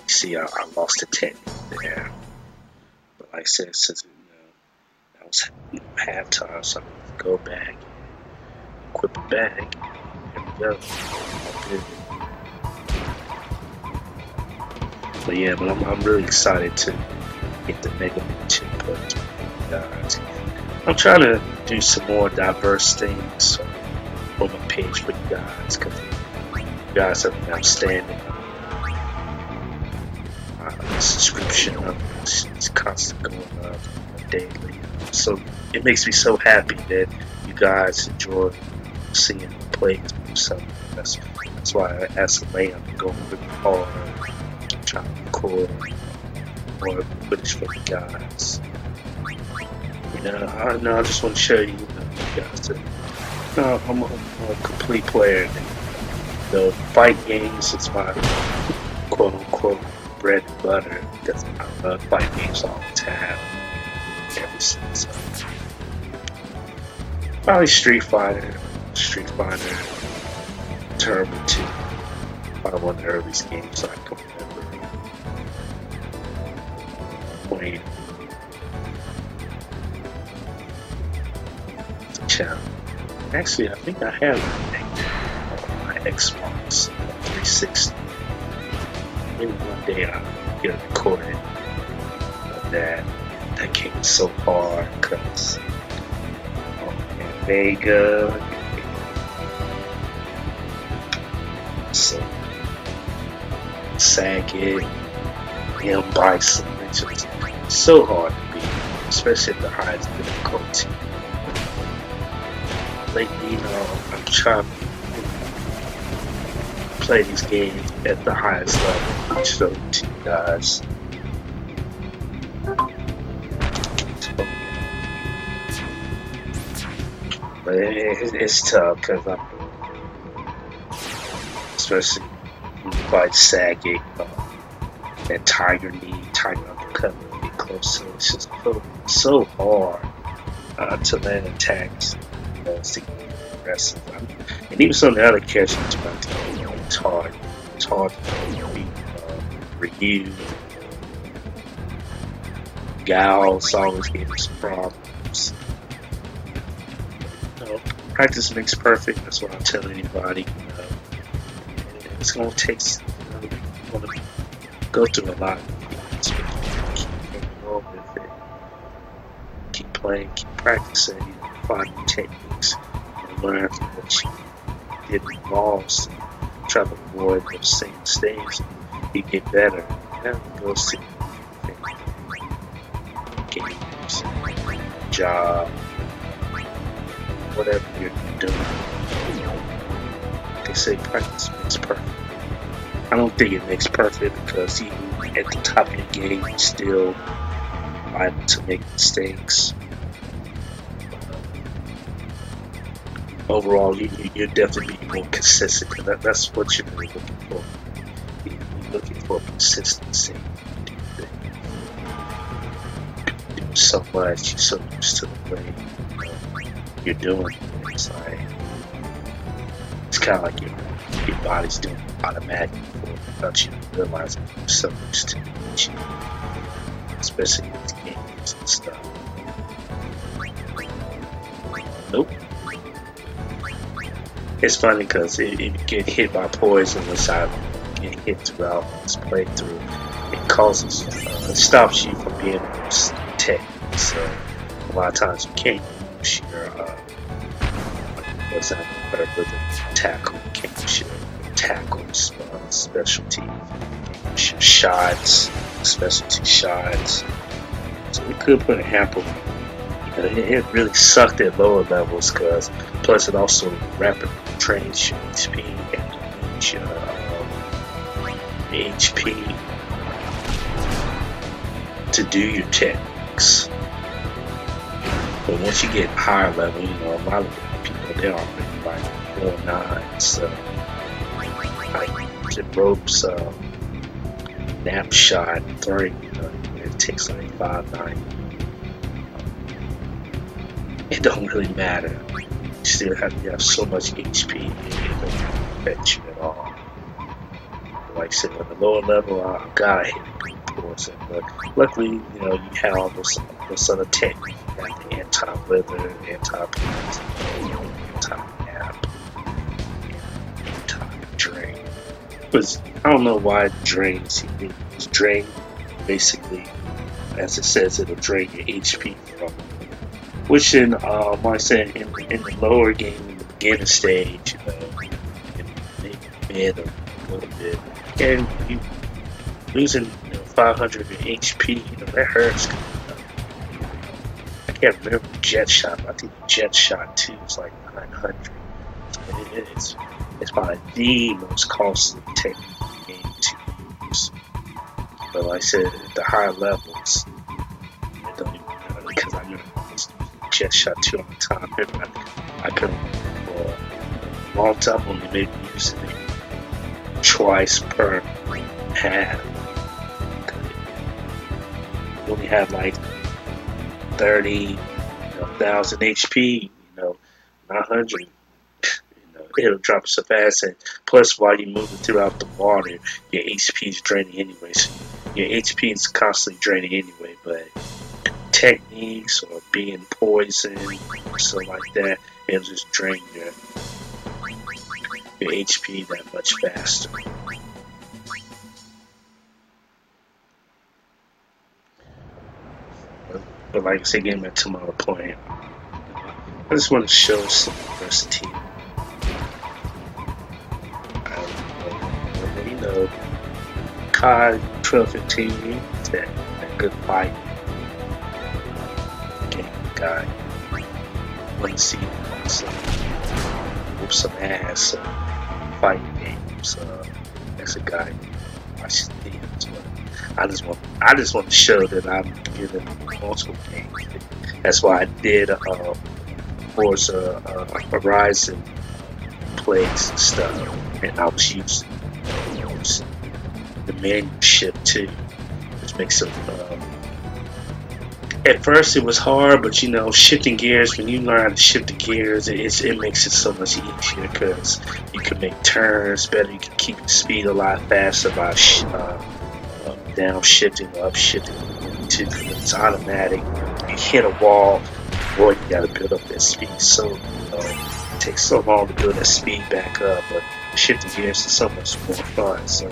See, I lost the technique there, but like I said, since that was halftime, so I'm gonna go back, equip it back. There we go. Good. But yeah, I'm really excited to get the Mega Man 2 put guys. I'm trying to do some more diverse things on my page for you guys because you guys have been outstanding. Subscription is constantly going up daily, so it makes me so happy that you guys enjoy seeing me play. So that's why as of late I'm going really hard, trying to record more footage for you guys. I just want to show you, guys that I'm a complete player. Fight games is my quote unquote bread and butter because I love fight games all the time. Ever since probably Street Fighter, Turbo 2, probably one of the earliest games I can remember playing. It's a challenge. Actually, I think I have it on my Xbox 360. Maybe one day I'll get a recording of that. That game is so hard because Vega, so Saget, M. Bison, it's just so hard to beat, especially at the highest difficulty. Lately, I'm trying to play these games at the highest level, which show to you guys. But it's tough because especially when you fight Saget and Tiger Uppercut when you get close to it. It's just so hard to land attacks to get aggressive. And even some of the other characters, it's hard. It's hard to beat Ryu. Gal's always giving some problems. Practice makes perfect. That's what I tell anybody. It's going to take. You're going to go through a lot. Keep going with it. Keep playing. Keep practicing. Find new techniques. And learn from what you did wrong. Try to avoid those same mistakes. You get better. And it goes to games, job, whatever you're doing. They say practice makes perfect. I don't think it makes perfect because even at the top of the game, you're still liable to make mistakes. Overall, you're definitely being more consistent. That's what you're really looking for. You're looking for consistency. Do so much, you're so used to the way you're doing it. It's kind of like your body's doing it automatically without you realizing you're so used to it, especially with games and stuff. Nope. It's funny because if you get hit by poison, which I get hit throughout this playthrough, it causes, it stops you from being able to detect. So a lot of times you can't use your, for example, with a tackle, you can't use your tackles, specialty, you can't use your shots, specialty shots. So we could put a hamper. It really sucked at lower levels, because plus it also rapidly drains your HP and needs your HP to do your techniques. But once you get higher level, a lot of people, they're already like 4-9, so like the ropes, nap shot 3, it takes like 5-9. It don't really matter. You still have to have so much HP, it doesn't affect you at all. Like I said, on the lower level, I gotta hit it poison. But luckily, you have all those other techniques. You got the anti-wither, anti-poison, anti-nap, anti-drain. Because I don't know why it drains. It's drain, basically, as it says, it'll drain your HP from. Which in, like I said, in the lower game, in the beginning stage, maybe mid or a little bit, and you losing 500 HP, that hurts. I can't remember the jet shot, but I think the jet shot 2 is like 900. It's probably the most costly technique in the game to use. But like I said, at the higher levels, it don't even matter, because I remember jet shot 2 on the time. I could for a long time only maybe using it twice per half. You only have like 30,000 HP, 900. It'll drop so fast, and plus while you're moving throughout the water, your HP is draining anyway. So your HP is constantly draining anyway, but techniques or being poisoned or something like that, it'll just drain your HP that much faster. But like I said, getting back to my point, I just want to show some diversity. COD 12-15, that good fight. Guy. Want to see whoop some ass fighting games. That's a guy I watch games. I just want to show that I'm giving multiple games. That's why I did Forza Horizon plays and stuff, and I was using the manual shift too, which makes it. At first it was hard, but shifting gears, when you learn how to shift the gears, it makes it so much easier, because you can make turns better, you can keep the speed a lot faster by downshifting or upshifting. It's automatic. You hit a wall, boy, you gotta build up that speed. So it takes so long to build that speed back up, but shifting gears is so much more fun. So,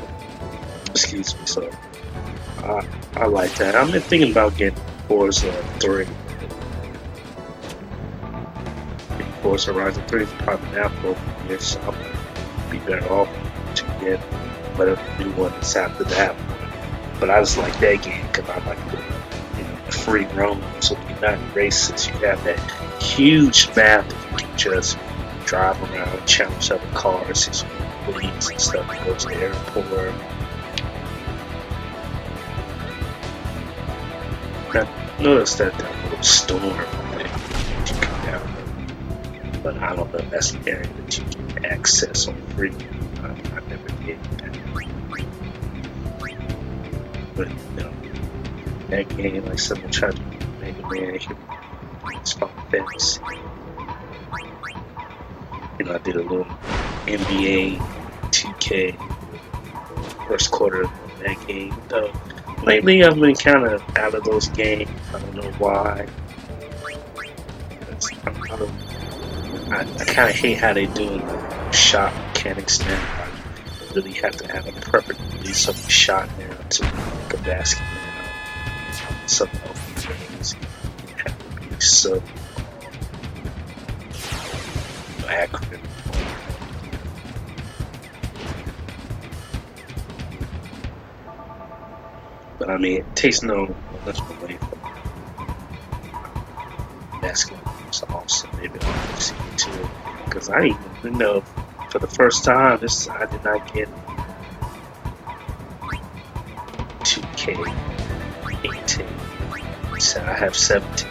excuse me. So I like that. I've been thinking about getting Forza 3. Forza Horizon 3 is probably now for years, so I'm going to be better off to get whatever new one is after that one. But I just like that game because I like the free roam. So when you're not in races, you have that huge map that you can just drive around, challenge other cars, see police and stuff, and go to the airport. I noticed that little storm thing that you come down, but I don't know if that's an area that you can access on free. I never did that. But that game, like someone tried to make a man here, it's Final Fantasy. I did a little NBA 2K first quarter of that game, though. Lately, I've been kind of out of those games. I don't know why. I kind of hate how they do shot mechanics now. I really have to have a perfect release of the shot now to make a basket now. Some of these games have to be so acronym. But I mean, it takes no much away from basketball. It's awesome. Maybe I'll see it too. Because I even know for the first time, I did not get 2K18. So I have 17.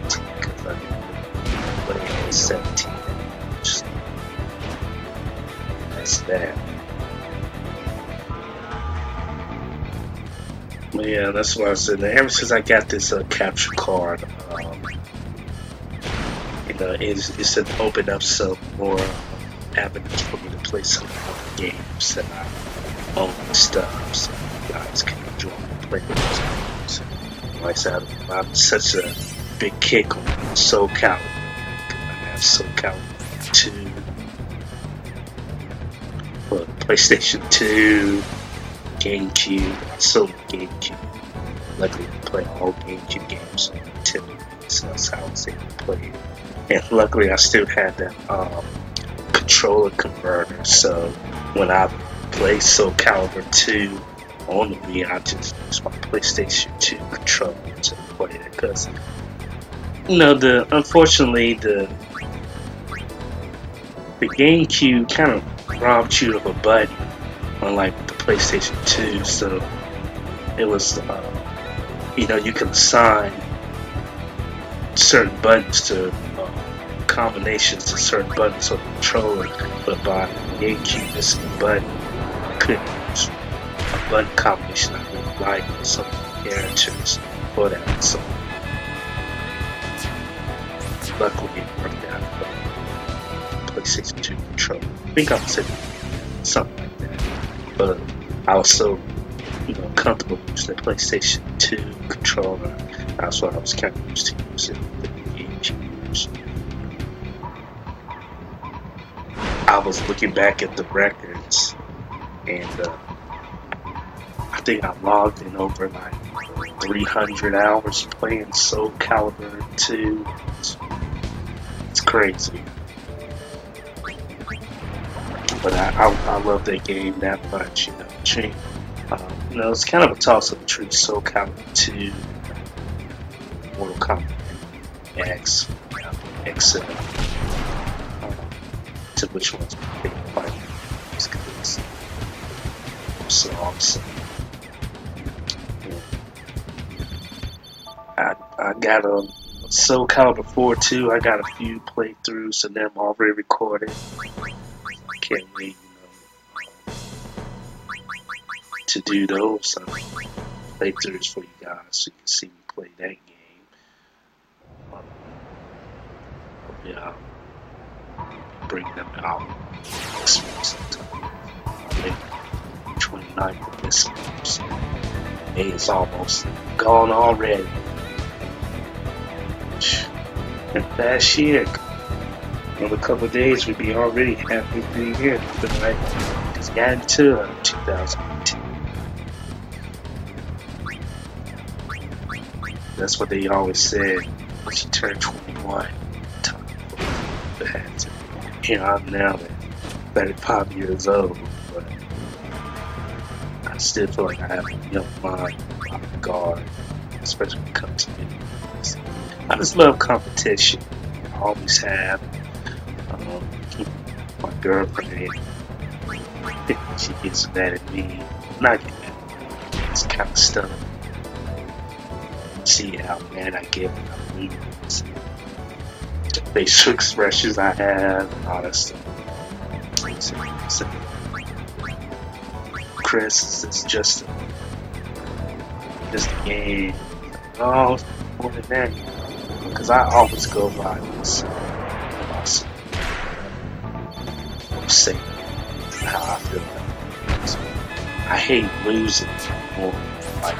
Because I played 17. That's that. But yeah, that's what I said. Ever since I got this capture card, it's opened up some more avenues for me to play some more games that I own and stuff, so guys can enjoy and play those games. Like I said, I'm such a big kick on Soul Calibur. I have Soul Calibur 2, well, PlayStation 2, GameCube, so GameCube. Luckily, I play all GameCube games on Nintendo, so that's how I was able to play it. And luckily, I still had that controller converter, so when I play Soul Calibur 2 on the Wii, I just use my PlayStation 2 controller to play it. Because, unfortunately, the GameCube kind of robbed you of a button, unlike the PlayStation 2, so it was, you can assign certain buttons to combinations to certain buttons on the controller, but by GameCube missing a button, I couldn't use a button combination I really like with some characters for that, so luckily it worked out for the PlayStation 2 controller. I think I'm saying something like that, but I was so comfortable using the PlayStation 2 controller. That's what I was kind of used to using the GameCube. I was looking back at the records, and I think I logged in over like 300 hours playing Soul Calibur 2. It's crazy. But I love that game that much, it's kind of a toss-up between Soul Calibur 2, Mortal Kombat X, XL, to which one's my favorite fighting games, because it's so awesome. I got a Soul Calibur 4 too. I got a few playthroughs and them already recorded. Can't wait, to do those playthroughs for you guys so you can see me play that game. Yeah, I'll bring them out next week sometime. Maybe 29th of this month. So May is almost gone already. And last year, another couple of days, we'd be already halfway through the year. But right, just got into 2018. That's what they always said. Once you turn 21, time for the hands. I'm now 35 years old, but I still feel like I have a young mind on guard, especially when it comes to videos. I just love competition. I always have. My girlfriend, she gets mad at me. Not get mad at me. It's kind of stuff. See how mad I get when I lose. The facial expressions I have and all that stuff. So, Chris, it's just a game. Oh, it's more than that. Because I always go by this. Say how I feel about it. So, I hate losing more. Like,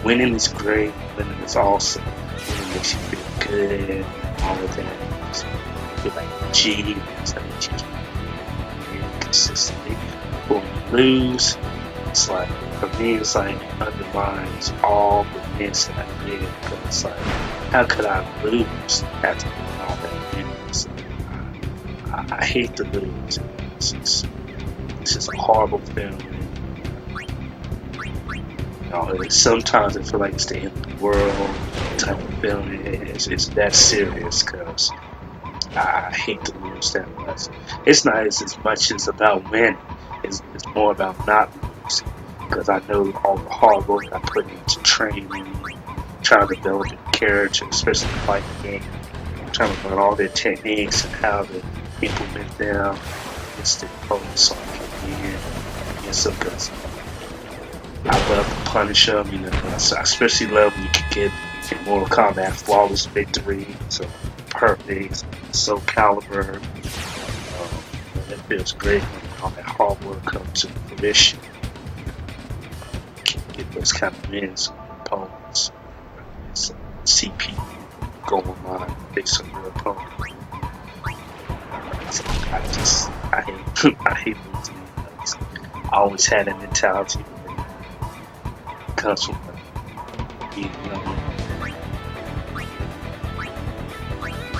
winning is great, winning is awesome. Winning makes you feel good, all of that. So, I feel like cheating, so you can win consistently. But when you lose, it's like, for me, it's like it undermines all the wins that I did. Because it's like, how could I lose after all that winning? So, I hate to lose. It's just a horrible feeling. Sometimes I feel like it's the end of the world type of feeling. It's that serious because I hate to lose that much. It's not as much as about winning. It's more about not losing because I know all the hard work I put into training, trying to develop a character, especially in fighting game, trying to learn all their techniques and how to implement them against the opponents so I can win against them because I love to punish them, I especially love when you can get in Mortal Kombat flawless victory, so perfect, so caliber. It feels great when all that hard work comes to fruition. Get those kind of wins on opponents. It's CP go online, face some real opponent. So I hate losing. I always had that mentality. Comes from being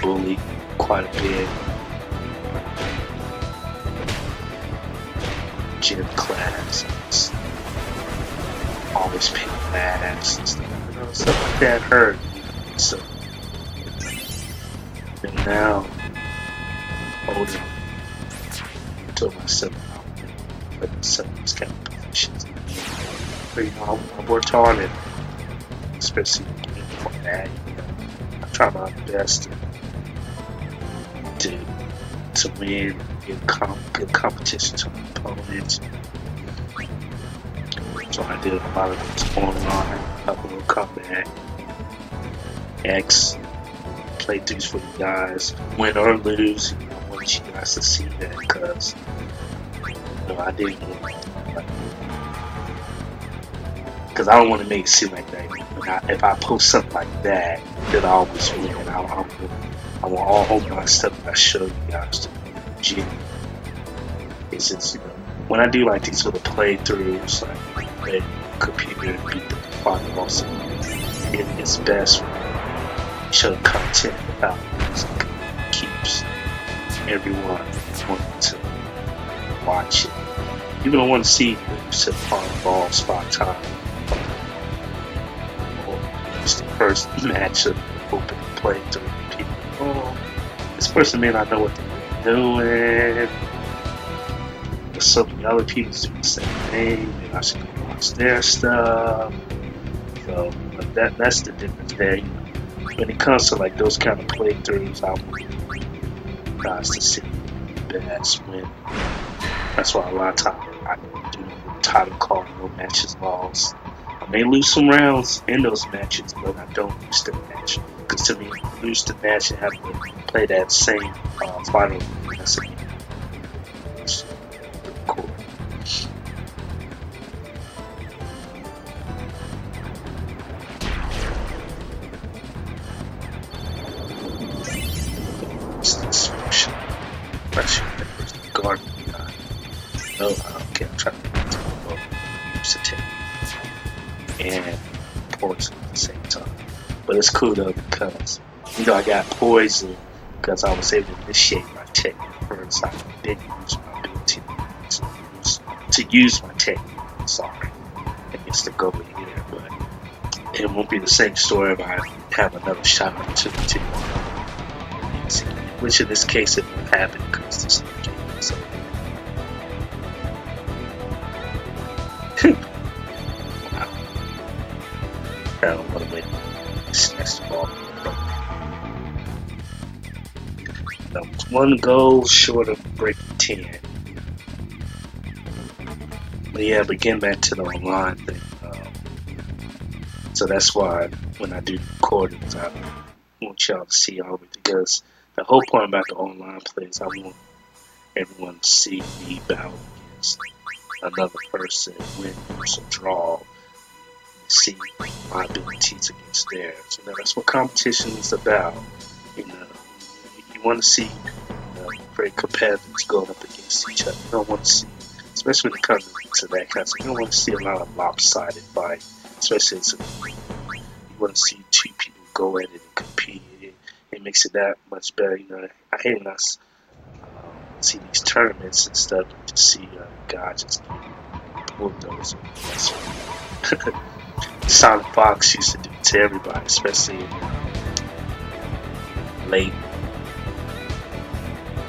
bullied quite a bit. Gym class, always picking ass and stuff, stuff like that hurt. So, and now, older, I told myself I put myself in these kind of positions. But, I worked hard at it, especially for that. I try my best to win, give good competition to my opponents. So I did a lot of things online, couple of Kombat X playthroughs for you guys, win or lose. I want you guys to see that because I didn't want because I don't want to make it seem like that. If I post something like that, then I always win. I want all my stuff that I show you guys to be legit. It's just, when I do like these little playthroughs, like play computer and beat the final boss, it's best when you show content without music. It keeps everyone wanting to watch it. You don't want to see lose to the final boss 5 times. It's the first match of open playthrough. People, this person may not know what they're doing. There's so many other people doing the same thing, and I should go watch their stuff. So that's the difference there. When it comes to like those kind of playthroughs, I want you guys to see the best win. That's why a lot of times I do the title card, no matches lost. I may lose some rounds in those matches, but I don't lose the match. Because to me, lose the match and have to play that same final. That's pretty cool. It's the special pressure that was the guard. No, I don't care. I'm trying to get to the boat. Use the technique and poison at the same time. But it's cool though because I got poison because I was able to initiate my technique first. I didn't use my ability to use my technique. Sorry, against the goalie here, but it won't be the same story if I have another shot opportunity. Which in this case it won't happen because this is the game. So. I don't want to win. Snatch the ball. That was 1 goal short of breaking 10. But yeah, but getting back to the online thing. So that's why when I do recordings, I want y'all to see all of it because the whole point about the online play is I want everyone to see me battle against another person, win or draw. See my abilities against theirs. That's what competition is about. You want to see great competitors going up against each other. You don't want to see, especially when it comes to that kind of stuff, you don't want to see a lot of lopsided fight. Especially you want to see 2 people go at it and compete and it makes it that much better. You know, I hate when I see these tournaments and stuff, to see guys just get bulldozed. Sonic Fox used to do it to everybody, especially in late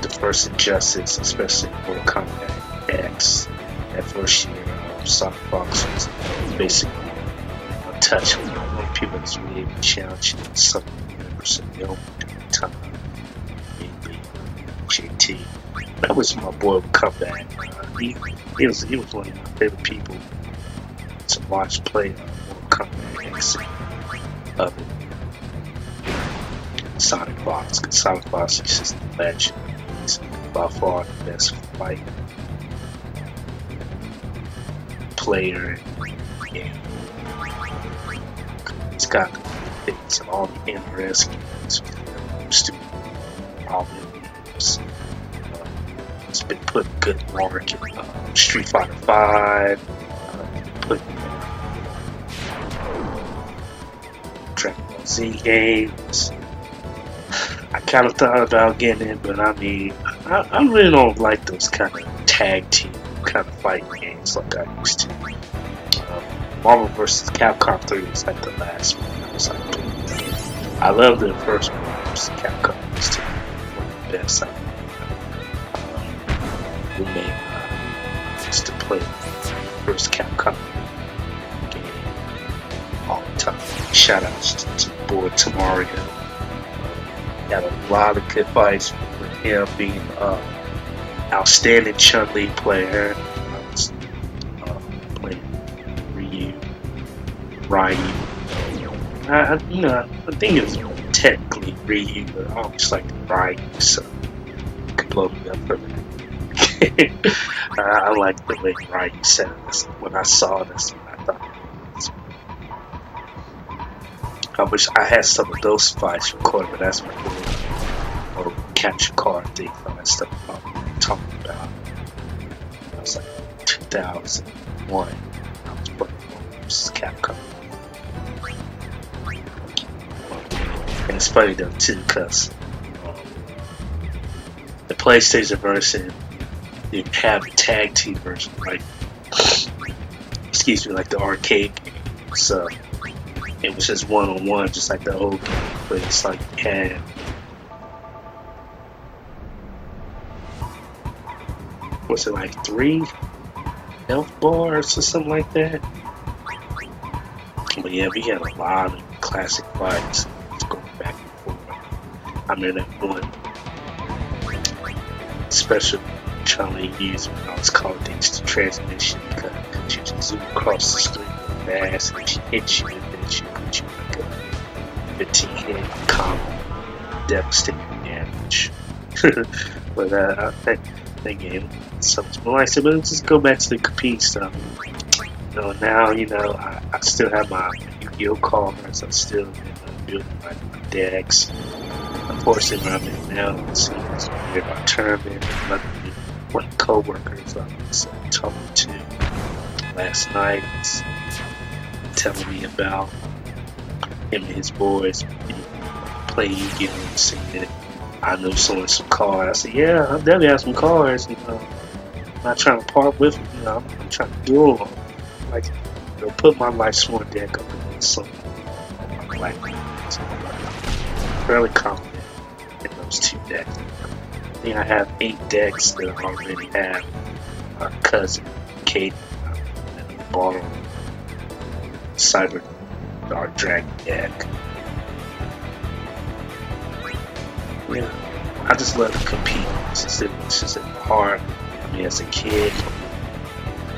the first Injustice, especially Mortal Kombat X. That first year, Sonic Fox was basically untouchable. When people was really able to challenge him, something universal at the time. Mainly JT. That was my boy would come back. He was one of my favorite people to watch play Mortal Kombat X of it. Sonic Fox, because Sonic Fox is just a legend. He's by far the best fighter player in the game. He's got things all the NRS games, stupid all the games. It's been putting good work in Street Fighter 5, putting Dragon Ball Z games. I kind of thought about getting it, but I mean, I really don't like those kind of tag team kind of fighting games like I used to. Marvel vs. Capcom 3 was like the last one I was like, I love the first Marvel vs. Capcom. It was one of the best. We used to play first Capcom game all the time. Shout outs to the boy Tamario. Had a lot of good fights with him being outstanding Chun-Li player. I was playing Ryu. I think it was technically Ryu, but I always like Ryu, so you could blow me up for that. I like the way Ryu said it. When I saw this, I thought it was. I wish I had some of those fights recorded, but that's my goal. Or capture card thing, all that stuff I'm talking about. It was like 2001. I was playing vs. Capcom. And it's funny though too, because the PlayStation version didn't have a tag team version, like like the arcade game. So it was just one-on-one, just like the old game, but it's like you had was it like 3 health bars or something like that? But yeah, we had a lot of classic fights going back and forth. I remember that one special Chun-Li used when I was called instant transmission, because she just zoom across the screen fast and she hits you and then she puts you like a 15 hit combo, devastating damage. But that game so much more. Like I said, but let's just go back to the compete stuff. Now, I still have my Yu-Gi-Oh cards. I'm still building my decks. Unfortunately, where I'm in now, it's near my tournament. One of the co-workers I was talking to last night was telling me about him and his boys play Yu-Gi-Oh and saying that I know someone some cards. I said, yeah, I definitely have some cards. I'm not trying to part with them. I'm trying to duel them. Like, put my Lifesworn deck up against some black cards. I'm fairly confident in those 2 decks. I think I have 8 decks that I already have. My cousin, Kate, bought a Cyber Dark Dragon deck. Yeah, I just love to compete. It's just hard. I mean, as a kid,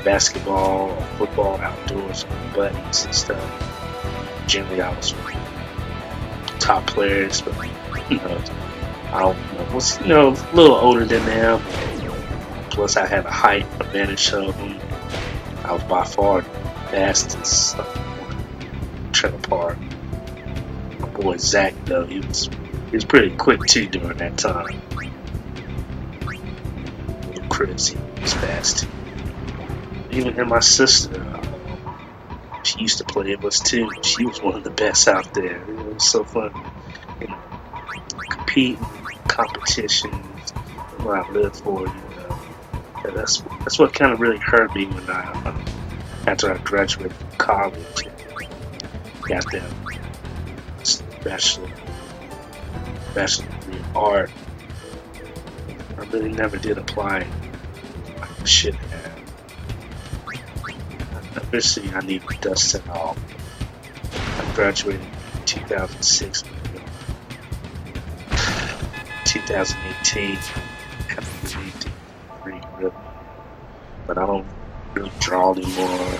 basketball or football outdoors with buddies and stuff. Generally, I was top players, but I was a little older than them. Plus, I had a height advantage of them. I was by far the fastest. Trailer park. My boy Zach, though, he was pretty quick too during that time. Little Chris, he was fast too. Even and my sister, she used to play with us too. She was one of the best out there. It was so fun, compete in competitions, what I live for, you know. And that's what kind of really hurt me when after I graduated from college, got that bachelor degree in art. I really never did apply it like I should have. Eventually, I need to dust it off. I graduated in 2006. 2018, haven't really did really, but I don't really draw anymore.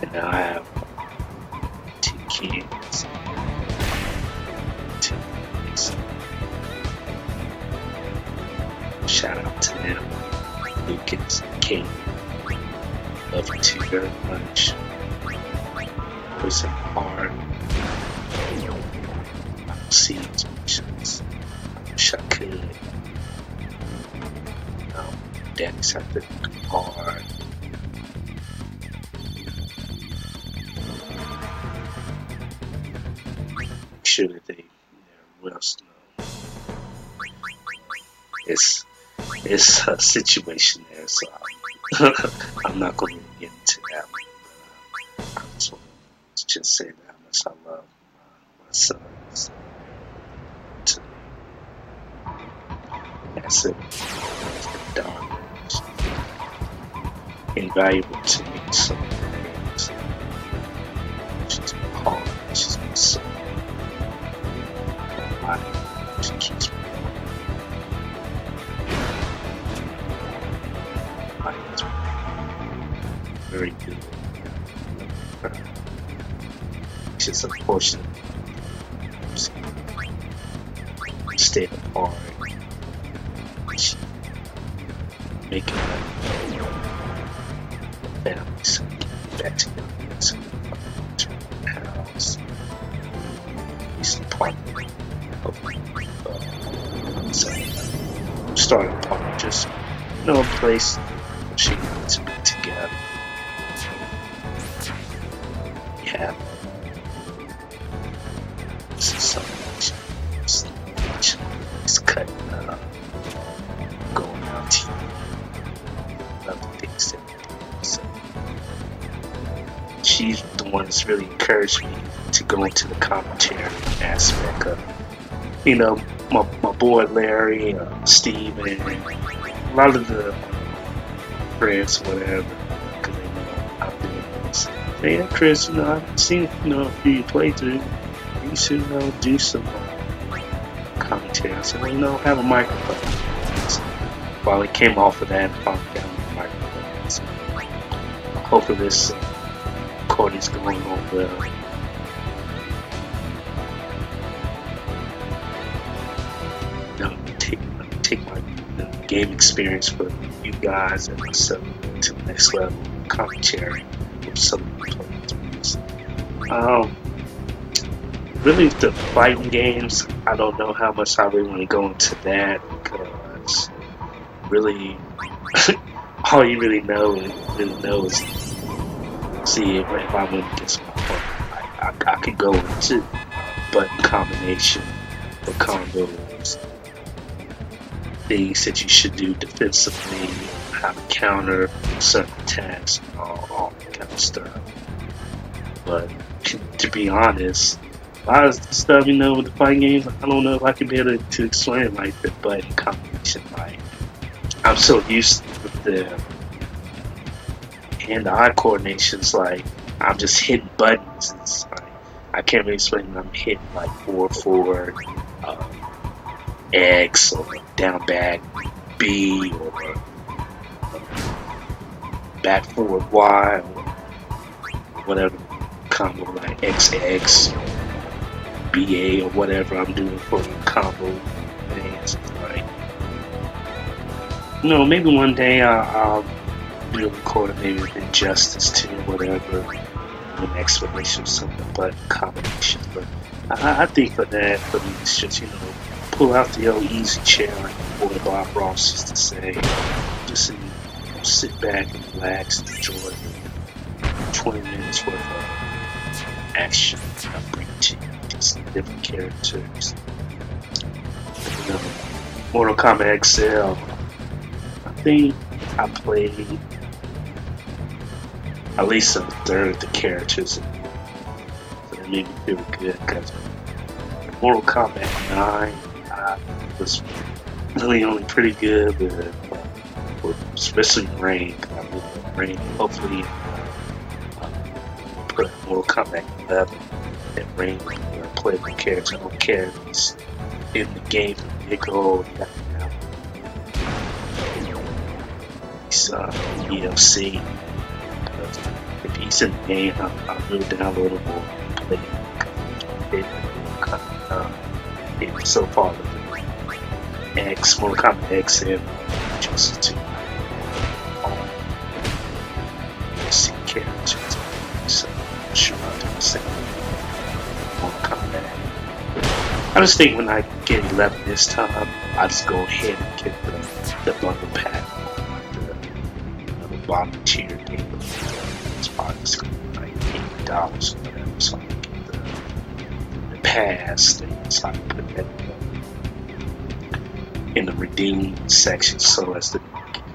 And now I have 2 kids. 2 kids. Shout out to them, Lucas and Kate. Love you two very much. Always hard. I don't see as much as I wish I could. Daddy's have to work hard. Make sure that they're well known. It's a situation there, so I'm not going to get into that one. I just want to just say how much I love my sons. That's it. Darn. Invaluable to me in so many ways. She's my heart. She's my soul. My life. She keeps me very good. It's just unfortunate. Stayed apart. She making families back together. So, house. He's part of so I'm starting apart. Just a place where she wants to be together. Yeah. This is so much. It's cutting going out to other things that we do. So she's the one that's really encouraged me to go into the commentary aspect of my boy Larry, Steve, and a lot of the friends, whatever, because they know I'm doing this. Hey, Chris, I've seen a few playthrough. You should do some commentary. I said, have a microphone. So, while it came off of that, I found the microphone. So, hopefully this recording's going on well. Take my game experience for you guys and myself to the next level. Commentary with some of the players. Really, the fighting games, I don't know how much I really want to go into that, because really, all you really know is see if I went against my opponent. I could go into button combination or combos, things that you should do defensively, how to counter certain attacks, and all that kind of stuff. But to be honest, a lot of stuff, with the fighting games, I don't know if I can be able to explain like the button combination. Like, I'm so used with the hand-eye coordinations, like, I'm just hitting buttons. It's like, I can't really explain that I'm hitting like forward, X, or down back B, or back forward Y, or whatever combo, like XX, BA, or whatever I'm doing for the combo things. Like, maybe one day I'll do a recording, maybe with Injustice too, whatever, an explanation of some of the button combinations. But I think for that, for me, it's just, pull out the old easy chair, like boy Bob Ross used to say, just sit back and relax and enjoy 20 minutes worth of action. I bring to you these different characters. You know, Mortal Kombat XL, I think I played at least a third of the characters, so that made me feel good because Mortal Kombat 9 I was really only pretty good with especially Rain. I mean, Rain, hopefully put Mortal Kombat 11 and Rain play the character. I don't care if he's in the game from the get-go. He's DLC. If he's in the game, I'll really download him or play him. So far, Mortal Kombat X and just to see characters. So I'm sure I'll do the same. Mortal Kombat. I just think when I get 11 this time, I'll just go ahead and get the bundle pack, the bottom tier game. It's probably just going to be like $80 or whatever, so I can get the pass thing, so I can put that in the redeem section, so as the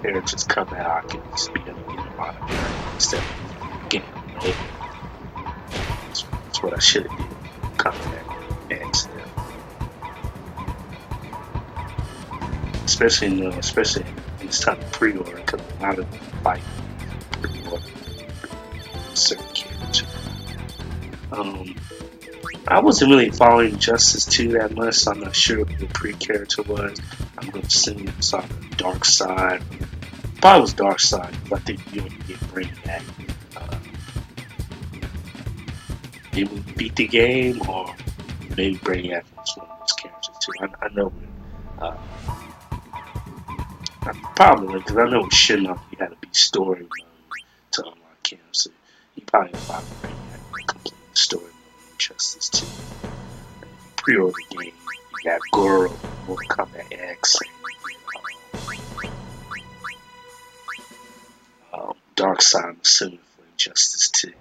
characters come out, I can just be able to get them out of there instead of getting them later. That's what I should have did. Contact X. Especially in this time of pre-order, because a lot of them fight pre-order certain characters. I wasn't really following Justice 2 that much, so I'm not sure what the pre-character was. I'm going to assume it's on the Dark Side. Probably was Dark Side, but I think you would get Brainiac. Did we beat the game, or maybe Brainiac was one of those characters too? I know. Probably, because I know with Shinnok you had to be story mode to unlock him, so you probably have to complete the story mode in Justice 2. Pre-order game, you got Goro, Mortal Kombat X, Dark Side, I'm assuming, for Justice 2.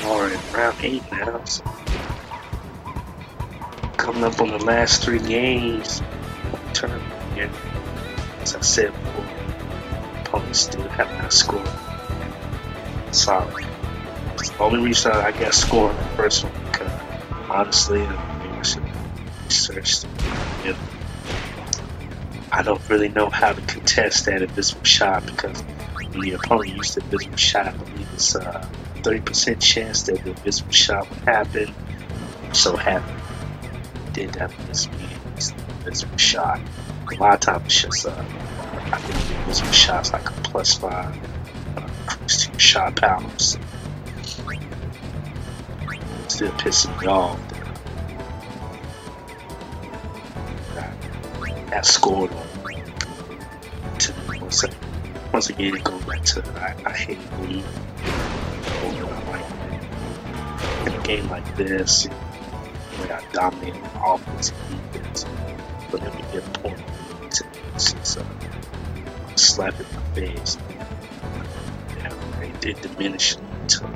Alright, round 8 now, so coming up on the last 3 games of the tournament here. As I said before, opponents still have not scored. Solid. The only reason I got scored in the first one, because honestly, I should have researched it. I don't really know how to contest that invisible shot, because when the opponent used the invisible shot, I believe it's a 30% chance that the invisible shot would happen. So happened. Did that this invisible shot. A lot of times it's just I think the invisible shot's like a +5 increase to your shot powers. Still pissing me off that scored on once again it goes back to I hate lead. In a game like this, I dominate on offense and defense, but let me get a point to this. So slap in my face. It diminished until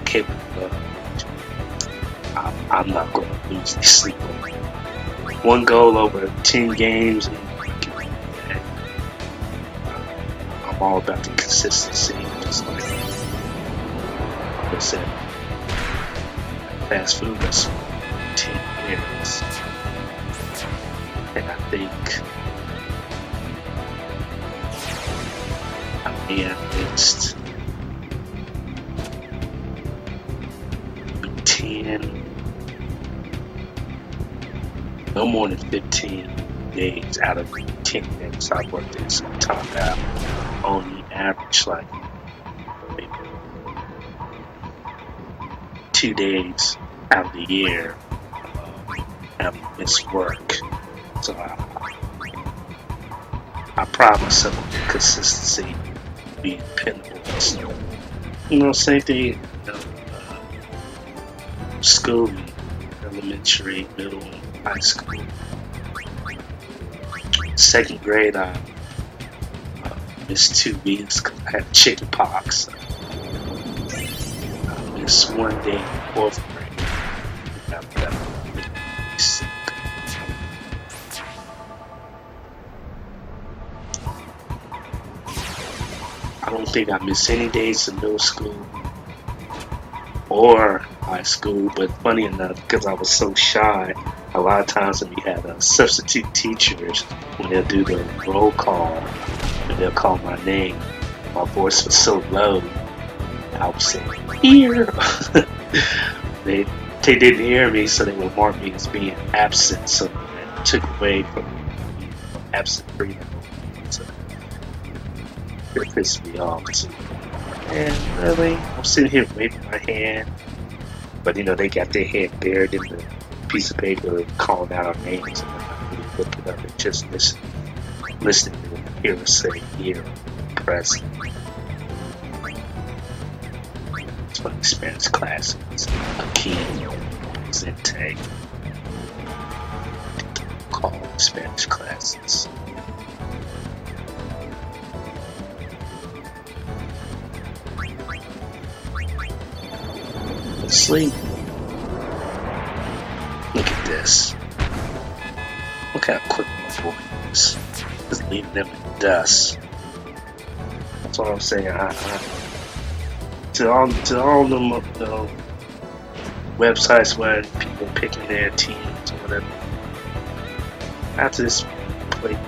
capable. I'm not going to lose this sleep over it. 1 goal over 10 games, and I'm all about the consistency. Just like I said, fast food restaurant 10 years, and I think I may have missed 10, no more than 15 days out of 10 days I worked in some time out. Only average like maybe 2 days out of the year having missed work. So I pride myself on consistency, being dependable. So, same thing, schooling. elementary, middle, and high school. Second grade, I missed 2 weeks because I had chicken pox. I missed one day in fourth grade. After that, I was really sick. I don't think I missed any days in middle school or high school, but funny enough, because I was so shy, a lot of times when we had substitute teachers, when they'll do the roll call and they'll call my name, my voice was so low, I would say, here. they didn't hear me, so they would mark me as being absent, so that took away from being absent free. So it pissed me off too. And really, I'm sitting here waving my hand, but they got their head buried in the piece of paper calling out our names, and I'm not really looking up and just listening to hear us say here, present. It's funny, Spanish class was aquí, presente. Call Spanish classes. Sleep. Look at this. Look how quick my boy is. Just leaving them in the dust. That's all I'm saying. To all them websites where people picking their teams or whatever. After this play,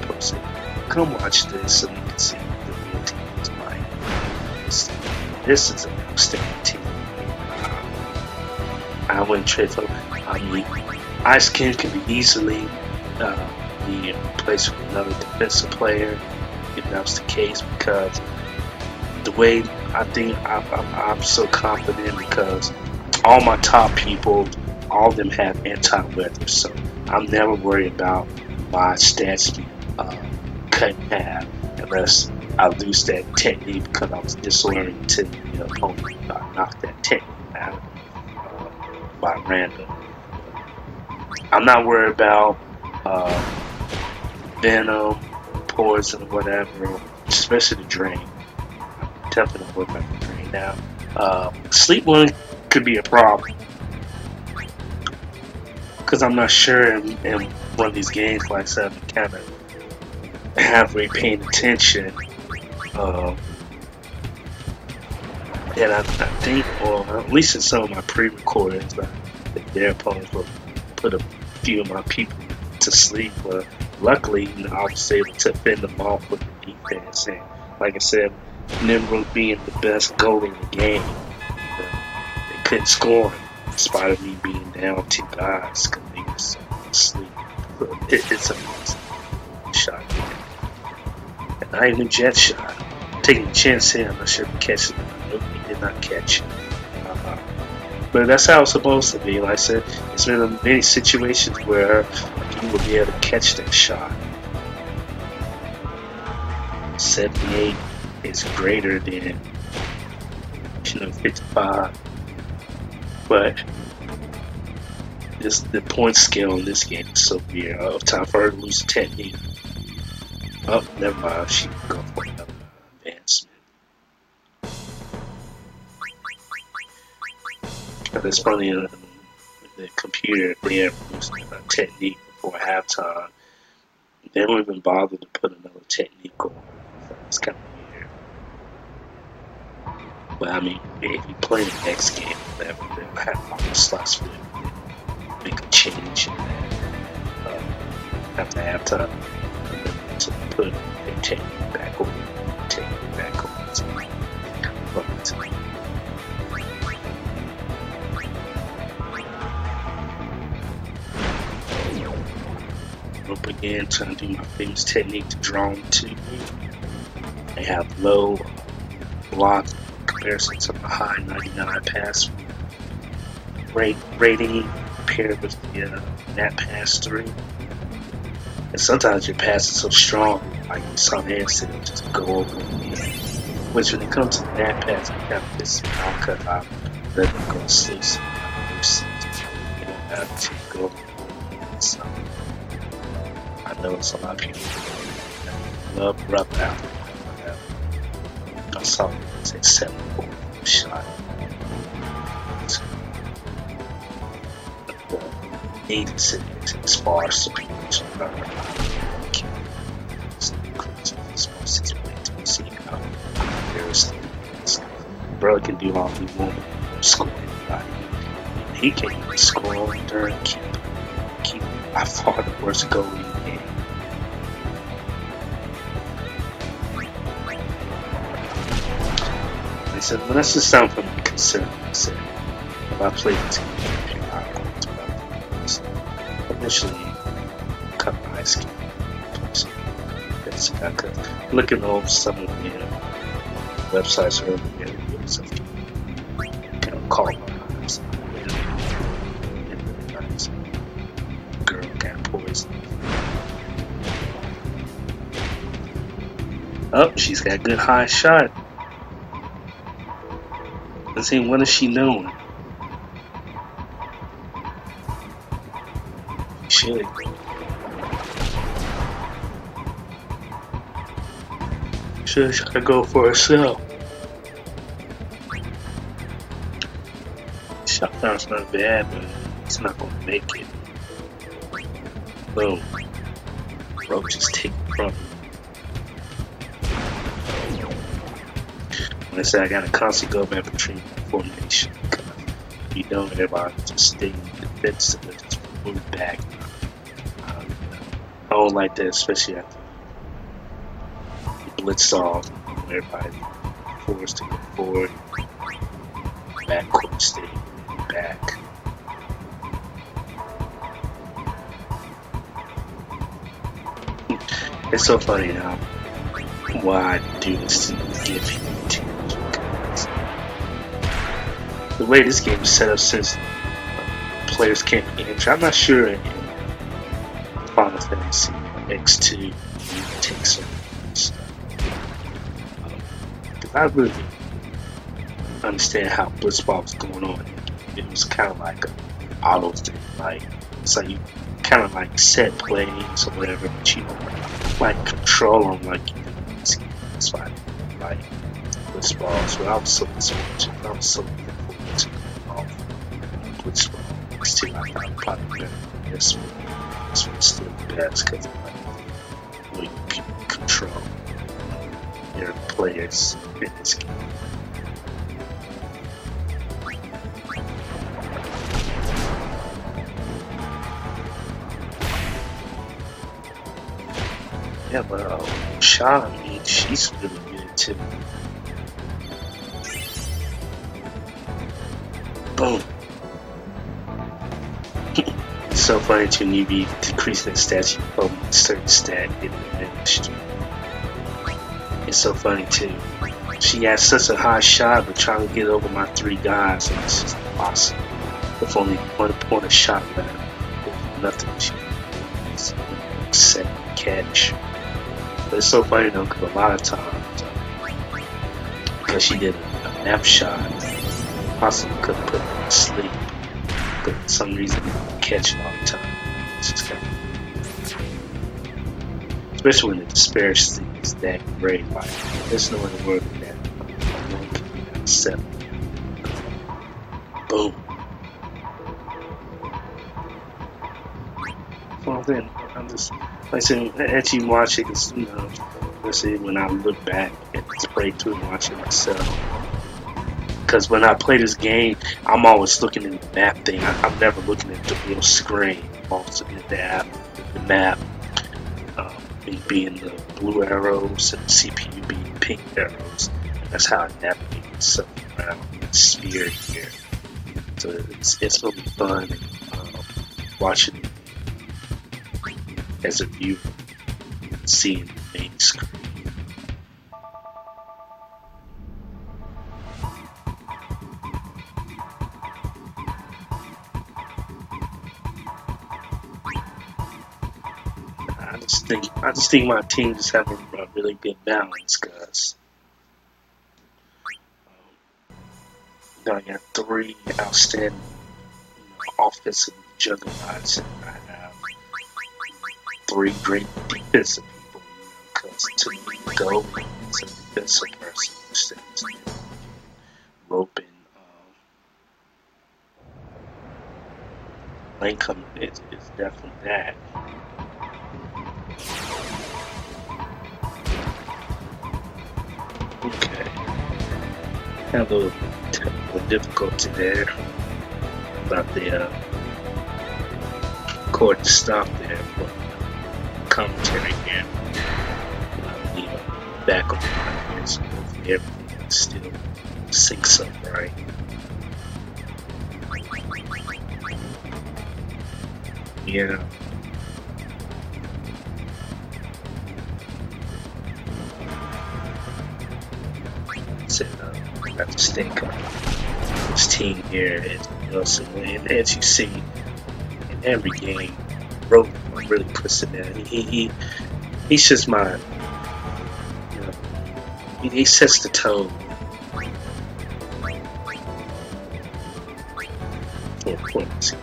posted, come watch this so you can see what the real team is like. This is an outstanding team. I wouldn't trade for. I mean, Ice King can be easily be replaced with another defensive player if that was the case, because the way I think I'm so confident, because all my top people, all of them have anti-weather, so I'm never worried about my stats being cut in half unless I lose that technique because I was disoriented. Knock that technique out by random. I'm not worried about venom, poison, or whatever, especially the drain. I'm definitely not worried about the drain now. Sleep one could be a problem because I'm not sure in one of these games like I said, I'm kind of halfway paying attention. And I think, or at least in some of my pre-recordings, their opponents will put a few of my people to sleep. But luckily, I was able to fend them off with the defense. And like I said, Nimrod being the best goalie in the game, they couldn't score in spite of me being down 2 guys because they was asleep. It's a shot. And not even a jet shot. Taking a chance here, I'm not sure if he catches it. He did not catch it. But that's how it's supposed to be. Like I said, it's been many situations where you will be able to catch that shot. 78 is greater than 55. But the point scale in this game is so weird. Time for her to lose the technique. Oh, never mind. She can go for another advancement. But it's funny, the computer, if they ever lose a technique before halftime, they don't even bother to put another technique on. It's kind of weird. But I mean, if you play the next game, whatever, they'll have all the slots for it. Make a change after halftime. To put their technique back on. Up again, trying to do my famous technique to draw them to me. They have low block in comparison to my high 99 pass rating paired with the net pass 3. And sometimes your pass is so strong, like some hands it'll just go over me. Which when it comes to the net pass, it kind of pisses me off because I let them go to sleep. not to go. So I know it's a lot of people love rub out. I saw it say 7-4 shot. The native city is far superior to Bro can do all he wants, score anybody. He can't even score during keep by far the worst goal in the game. They said, well, that's just something for me to consider. They said, if I play the team, I'm going to initially cut my ice skate. That's because looking over some of the websites earlier, so kind of call my eyes. Girl got poisoned. Oh, she's got a good high shot. Let's see, what is she doing? She should try to go for herself. Shotgun's not bad, but it's not going to make it. Boom. Roach is taken from me. When I say I got to constantly go back between formation, because you know everybody just stay defensive and just move back. I don't like that, especially after the Blitzball, everybody forced to go forward, back court stay back. It's so funny now why I do this to give people teams, because the way this game is set up, since players can't enter, I'm not sure in Final Fantasy X2 you can take some stuff. Because I really understand how Blitzball was going on. It was kind of like an auto thing, like it's like you kind of like set plays or whatever, but you don't like control them like you do in this game. That's why I like Blitzball. So I was so disappointed. I was so looking forward to Blitzball. Still, I thought probably better than this one. This one's still the best because like, you can control your players in this game. Yeah, but Shaw, I mean, she's really good too. Boom. It's so funny to when you be decreasing the stats, you hope a certain stat getting diminished. It's so funny too. She has such a high shot, but trying to get over my 3 guys, and it's just impossible. With only 1 point of shot left, with nothing she needs. Set catch. But it's so funny though, because a lot of times, because she did a nap shot, possibly could have put her to sleep, but for some reason catch it all the time. It's just kind of, especially when the disparity is that great. Like, there's no other word than that. One can be at 7. Boom. Well then, I'm just, like I said, as you watch it, cause, you know, let's say when I look back at this playthrough and watch it myself, because when I play this game, I'm always looking at the map thing. I'm never looking at the real screen. I'm always looking at the map being the blue arrows and the CPU being pink arrows. And that's how I navigate myself around the sphere here. So it's gonna be fun watching it as a viewer, seeing the main screen. I just think my team just have a really good balance, guys. I got 3 outstanding offensive juggernauts, and I have three great defensive people. Because to me, goalie is a defensive person instead of rope and Lincoln is definitely that. Okay, have a little technical difficulty there about the recording stop there for commentary here. I'll be back on the line, so hopefully everything still syncs up right. Yeah. So, I just think this team here is Wilson, and as you see in every game, Rope really puts it in. He's just my, you know, he sets the tone for the team.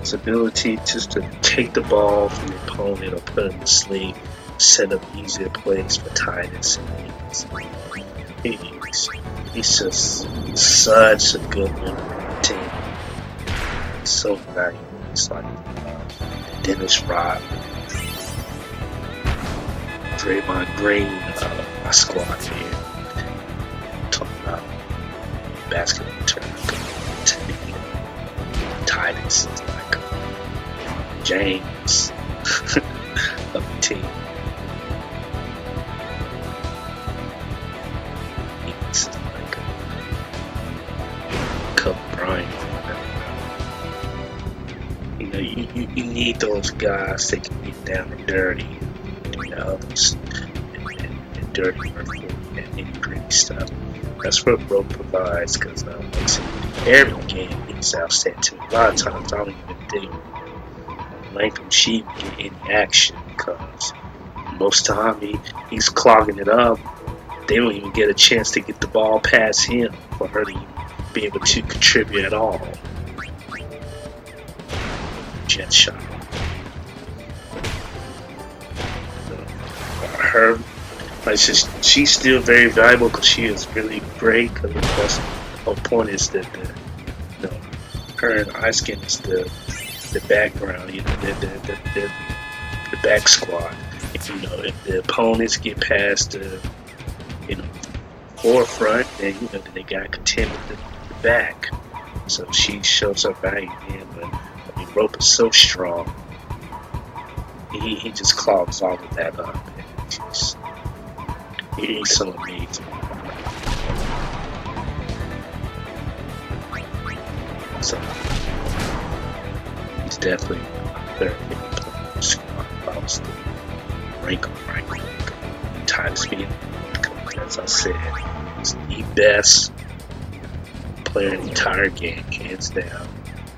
His ability just to take the ball from the opponent or put it in the sleeve, set up easier plays for Tidus. He's just such a good team. He's so valuable. It's like Dennis Rod, Draymond Green, my squad here. Talking about basketball tournament. Tidus is like James of the team. He's like Kobe Bryant. You know, you need those guys that can get down and dirty, you know, and dirty work and nitty-gritty stuff. That's what Rope provides, because every game he's outstanding. A lot of times I don't even think Latham Sheep get any action, because most of the time he's clogging it up. They don't even get a chance to get the ball past him for her to be able to contribute at all. Jet shot. Her, like, she's still very valuable because she is really great. Because the whole point is that her and Ice Skin is the background, you know, the back squad. If you know, if the opponents get past the forefront, then then they gotta contend with the back. So she shows her value in, but I mean, Rope is so strong. He just clogs all of that up, and he's so amazing. So he's definitely very favorite player in the squad. I was the rank Tidus being, as I said, he's the best player in the entire game, hands down.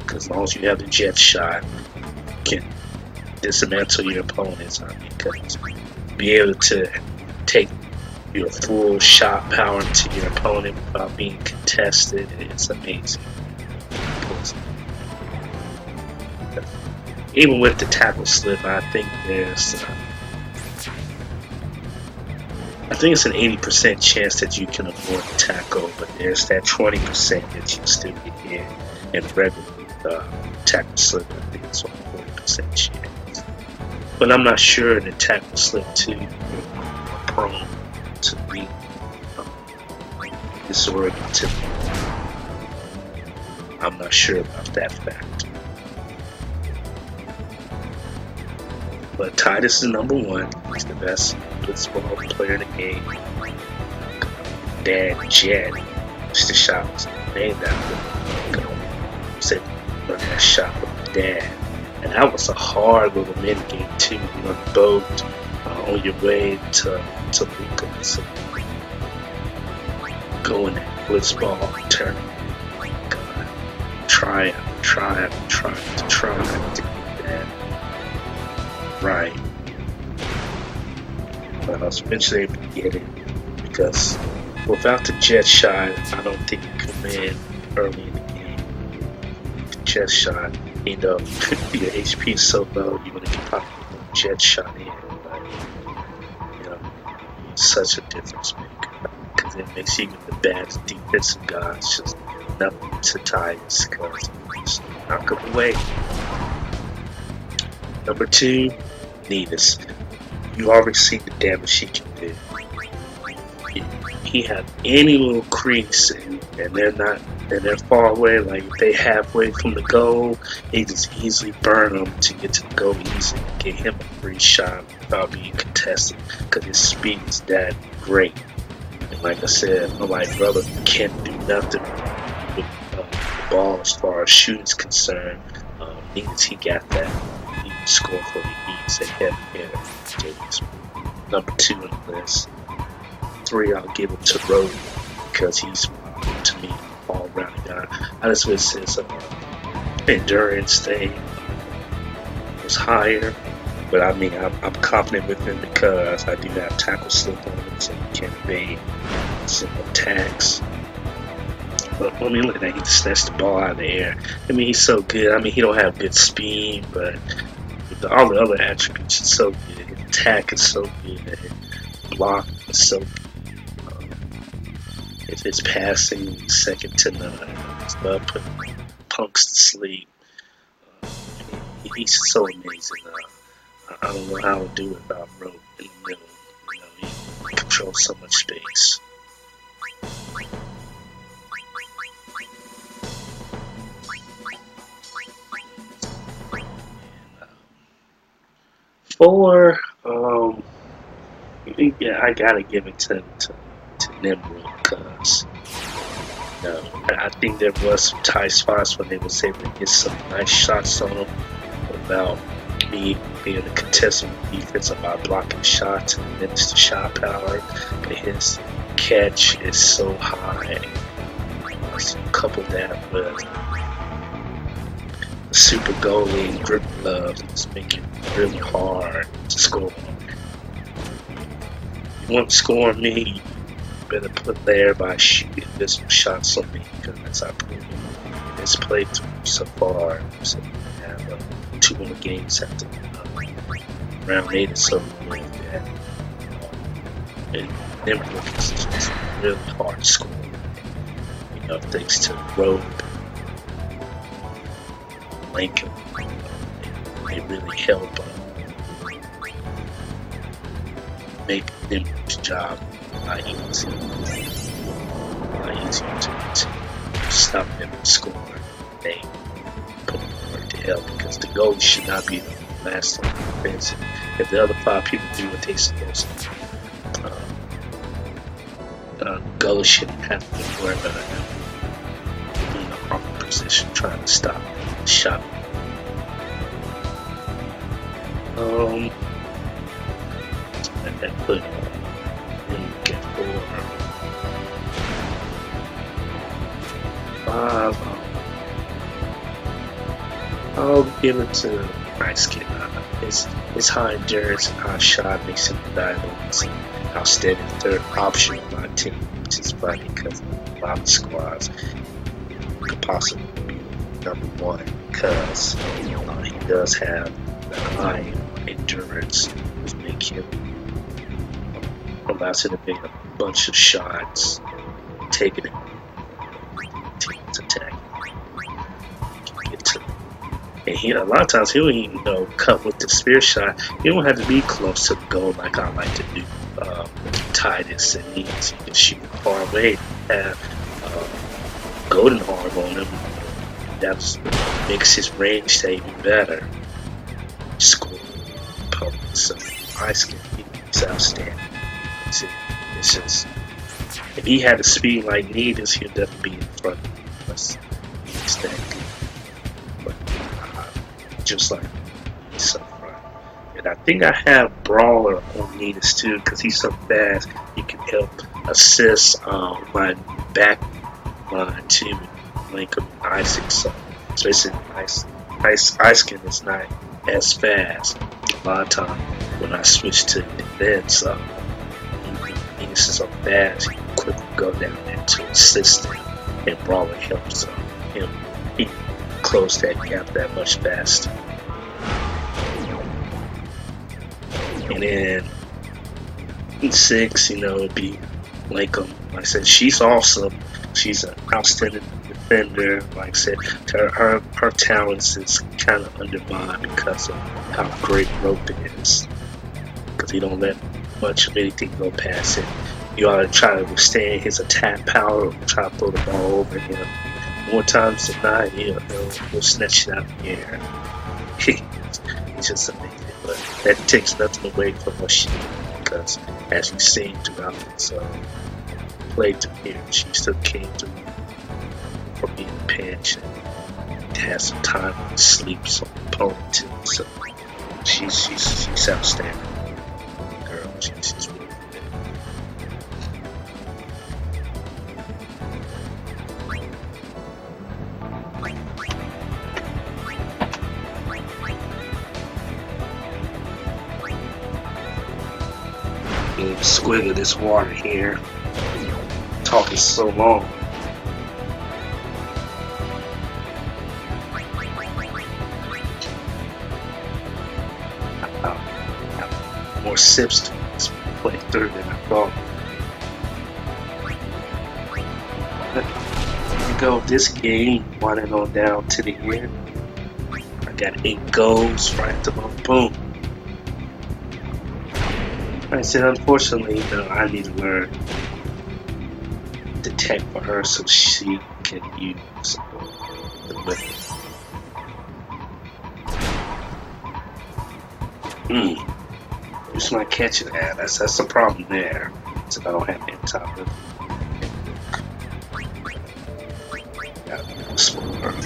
Because as long as you have the jet shot, you can dismantle your opponents. I mean, because be able to take your full shot power into your opponent without being contested, it's amazing. Even with the tackle slip, I think it's an 80% chance that you can avoid the tackle, but there's that 20% that you still get hit. And regular tackle slip, I think it's only 40% chance. But I'm not sure the tackle slip too are prone to be disoriented. I'm not sure about that fact. But Tidus is number one. He's the best Blitzball player in the game. Dad Jet, which the shot was named after. Said that shot with Dad. And that was a hard little mini game too. You're on the boat on your way to Lincoln. So going that Blitzball tournament. Try to get that right. But I was eventually able to get it, because without the jet shot, I don't think you could win early in the game. jet shot. You know, your HP is so low, you want to get probably a jet shot in, but you know, he's such a difference maker because it makes even the bad defensive guys just nothing to Tidus because he's knock him away. Number 2, Tidus. You already see the damage he can do. He had any little crease and they're far away, like if they halfway from the goal, he just easily burn them to get to the goal easily and get him a free shot without being contested because his speed is that great. And like I said, my brother can't do nothing with the ball as far as shooting is concerned. Needs he got that. He can score for the Eats a heavy hitter. Number 2 on the list. 3, I'll give it to Road because he's, to me, all-around guy. I just wish his endurance thing was higher, but I mean, I'm confident with him because I do have tackle slip on him, so he can evade some attacks. But I mean, look at that, he just snatched the ball out of the air. I mean, he's so good. I mean, he don't have good speed, but with all the other attributes, it's so good. His attack is so good. His block is so good. If it's passing, second to none. His love putting punks to sleep. He's so amazing. I don't know how to do it without Rope in the middle. You know, he controls so much space. And, 4, yeah, I gotta give it to Nimrod because I think there was some tight spots when they was able to get some nice shots on him without me being a contestant defense about blocking shots and limits the shot power. But his catch is so high. Couple that with the super goalie and grip gloves, it's making it really hard to score. You want to score on me, you better put there by shooting this shots on me because that's our proven in this playthrough so far. So we have 2 more games after round 8 or so like that. And then it's just really hard to score. You know, thanks to Rogue, Lincoln, they really help make Nimrod's job a lot easier. A lot easier to stop them from scoring. They put work to help because the goalie should not be the last on defense. If the other 5 people do what they're supposed to do, the goalie shouldn't have to worry about it in the proper position trying to stop the shot. And that put get 4, 5. I'll give it to Nice Kid. His high endurance and high shot makes him valuable. He's an outstanding 3rd option on my team, which is funny because a lot of squads could possibly be number 1 because he does have the high endurance, which make him allows him to make a bunch of shots, taking it team's attack. Get to and he a lot of times he'll cut with the spear shot. You don't have to be close to the goal like I like to do. Tidus and he can shoot far away. Have golden arm on him. That makes his range even better. Score opponents. So Ice King, he's outstanding. It's just if he had a speed like Tidus, he'd definitely be in front of us. He's that good. But just like he's so front. And I think I have Brawler on Tidus too, because he's so fast. He can help assist my back line too, Lincoln Isaac. So especially Ice King is not as fast. A lot of time when I switch to defense, Tidus is so fast, he can quickly go down there to assist him, and Brawler helps him. He close that gap that much faster. And then in 6, it'd be like I said, she's awesome. She's an outstanding defender. Like I said, her talents is kind of undermined because of how great Rope is. Because he don't let much of anything go past it. You ought to try to withstand his attack power or try to throw the ball over him. More times than not, he'll snatch it out of the air. He's just amazing. But that takes nothing away from what she did, because as you've seen throughout this play through here, she still came through from being a pinch and had some time to sleep some opponent too. So she's outstanding. Girl, she's really good. Squig of this water here. Talking so long. More sips to this play through than I thought. Here we go. This game winding on down to the end. I got 8 goals right at the boom. I said, unfortunately, I need to learn the tech for her so she can use the weapon. Who's not catching that? That's the problem there. So I don't have any top of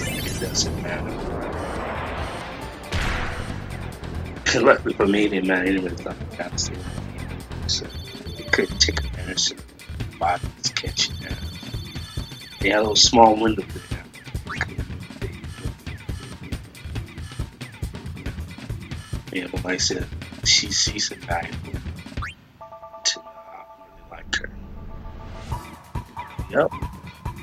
it doesn't matter. Luckily for me, it didn't matter anyway. So they couldn't take advantage of the body's catching that. They had a little small window there. Yeah, but like I said, she's invaluable to really like her. Yep,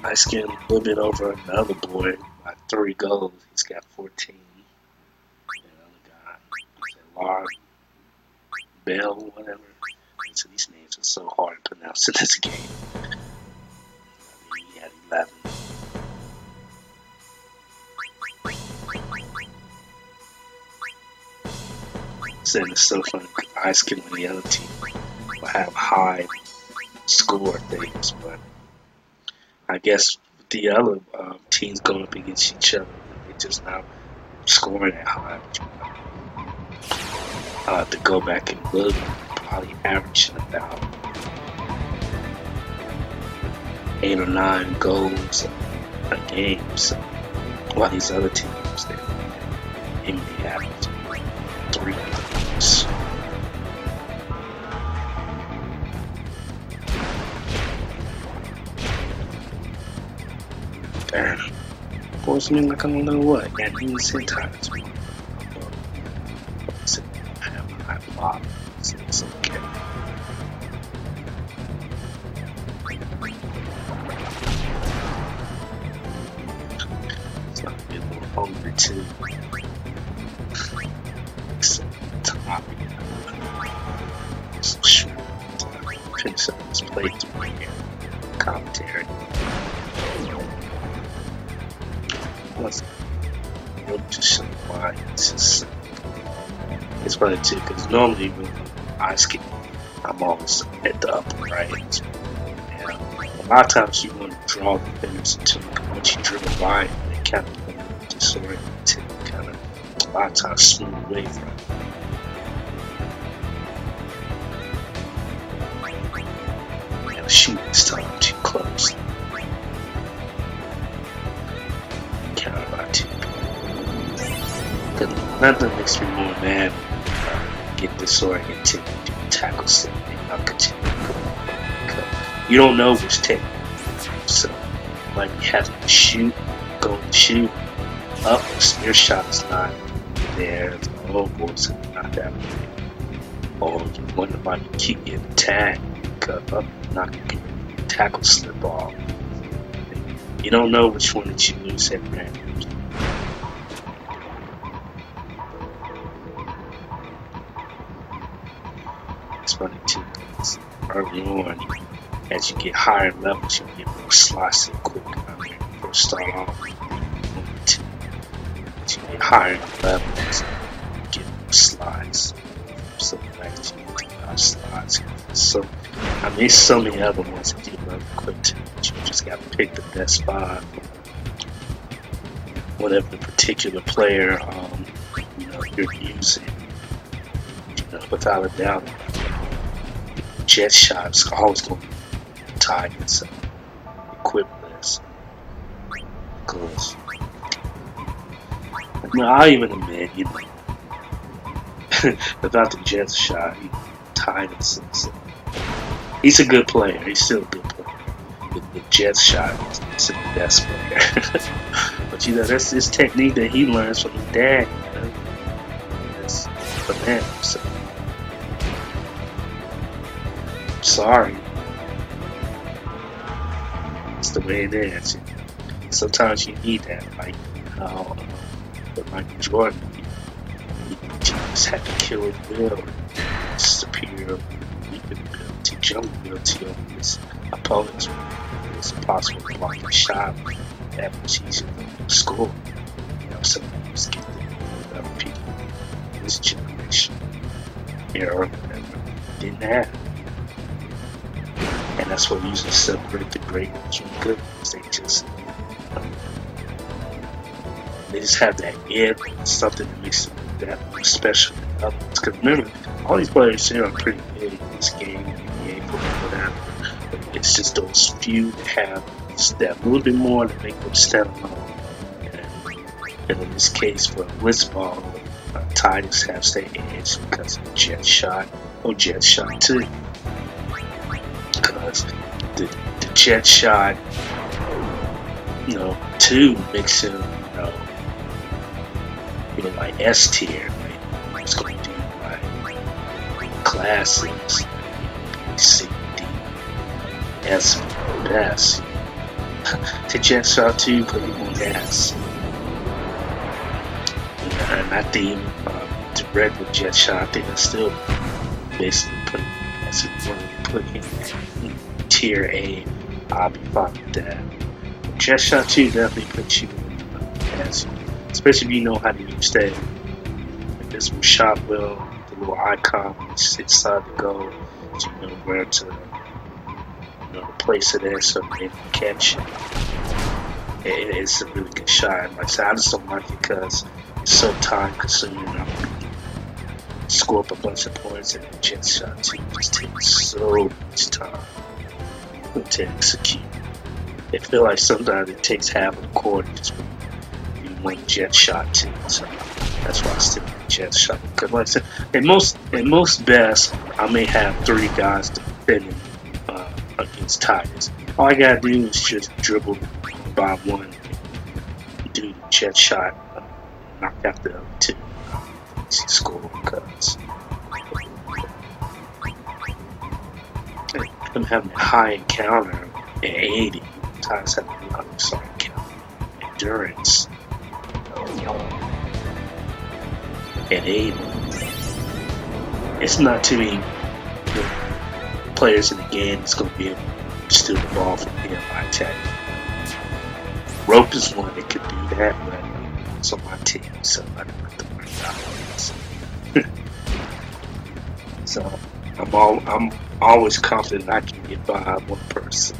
I skimmed a little bit over the other boy by 3 goals. He's got 14. The other guy, Lar Bell, whatever. So these names are so hard to pronounce in this game. He had 11. So it's so funny. I skim on the other team will have high score things, but I guess the other teams going up against each other, they're just not scoring that high. To go back and look, probably averaging about 8 or 9 goals a game. So while these other teams, they may average 3 goals. Damn. Force me like I don't know what. Got me sentimental. I block. It's okay. It's not a bit more hungry too. So top, so sure. Finish up this playthrough right here. Commentary. Let's just show why it's just. It's funny too, because normally when I skip, I'm always at the upper right. And a lot of times you want to draw the defenders into once you dribble by it, they kind of disoriented, kind of a lot of times smooth away from it. And the shoot this time too close. Counted by 2. Nothing makes me more mad. Get disoriented, do tackle slip, and I'll continue to go. You don't know which technique. So, like you have to shoot, go and shoot, up, spear shot is not there, oh boy, so not that way. Or you wonder why you keep getting tagged, cut up, not get tackle slip off. You don't know which one that you lose at random. funny too, because early on, as you get higher levels, you get more slots and quick. I mean, you first start off with 1 and 2. As you get higher in levels, you get more slides. So like you get slides. So I mean, there's so many other ones that you learn quick too. But you just got to pick the best 5. Whatever the particular player you're using. Without a doubt, jet shots always going to be tied in some equip list. Because I'll even admit, without the jet shot, tied in some. He's a good player. He's still a good player. The jet shot is the best player. But that's his technique that he learns from his dad. That's for him. So sorry, it's the way it is. Sometimes you need that, like how with Michael Jordan, he just had to kill his will, superior leaping ability, jumping ability over his opponents. It's impossible to block a shot that much easier to score. Some people get there. Other people in this generation, era, didn't have. And that's what usually separates the great from the good. They just have that edge, something that makes them that more special than others. Because remember, all these players here are pretty big in this game, NBA, football, whatever. But it's just those few that have that little bit more to make them stand alone. And in this case, for Blitzball, Tidus has their edge because of the jet shot, or jet shot too. Because the jet shot, too, makes him, like S tier. Right? It's going to do like classics, C, D, S, best. The jet shot too, put him on S. And I think the regular jet shot, I think I still basically put him as one of the put him in tier A. I'll be fine with that. Jet shot 2 definitely puts you as, especially if you know how to use that. If this was shot well, the little icon inside the goal, so you know where to place it in so they can catch it. It's a really good shot. Like I said, I just don't like it because it's so time consuming. Score up a bunch of points, and the jet shot 2 just takes so much time to execute. It feels like sometimes it takes half of the quarter just for one jet shot 2. So that's why I stick with jet shot. Because like I said, at most best, I may have 3 guys defending against Tidus. All I gotta do is just dribble by one, do the jet shot, knock out the other 2. Score because I'm having a high encounter at 80. Tidus having a encounter endurance at 80. It's not too many players in the game that's going to be able to steal the ball from him by attack. Rope is one that could do that, but it's on my team, so I don't have to worry about it. So I'm always confident I can get by one person,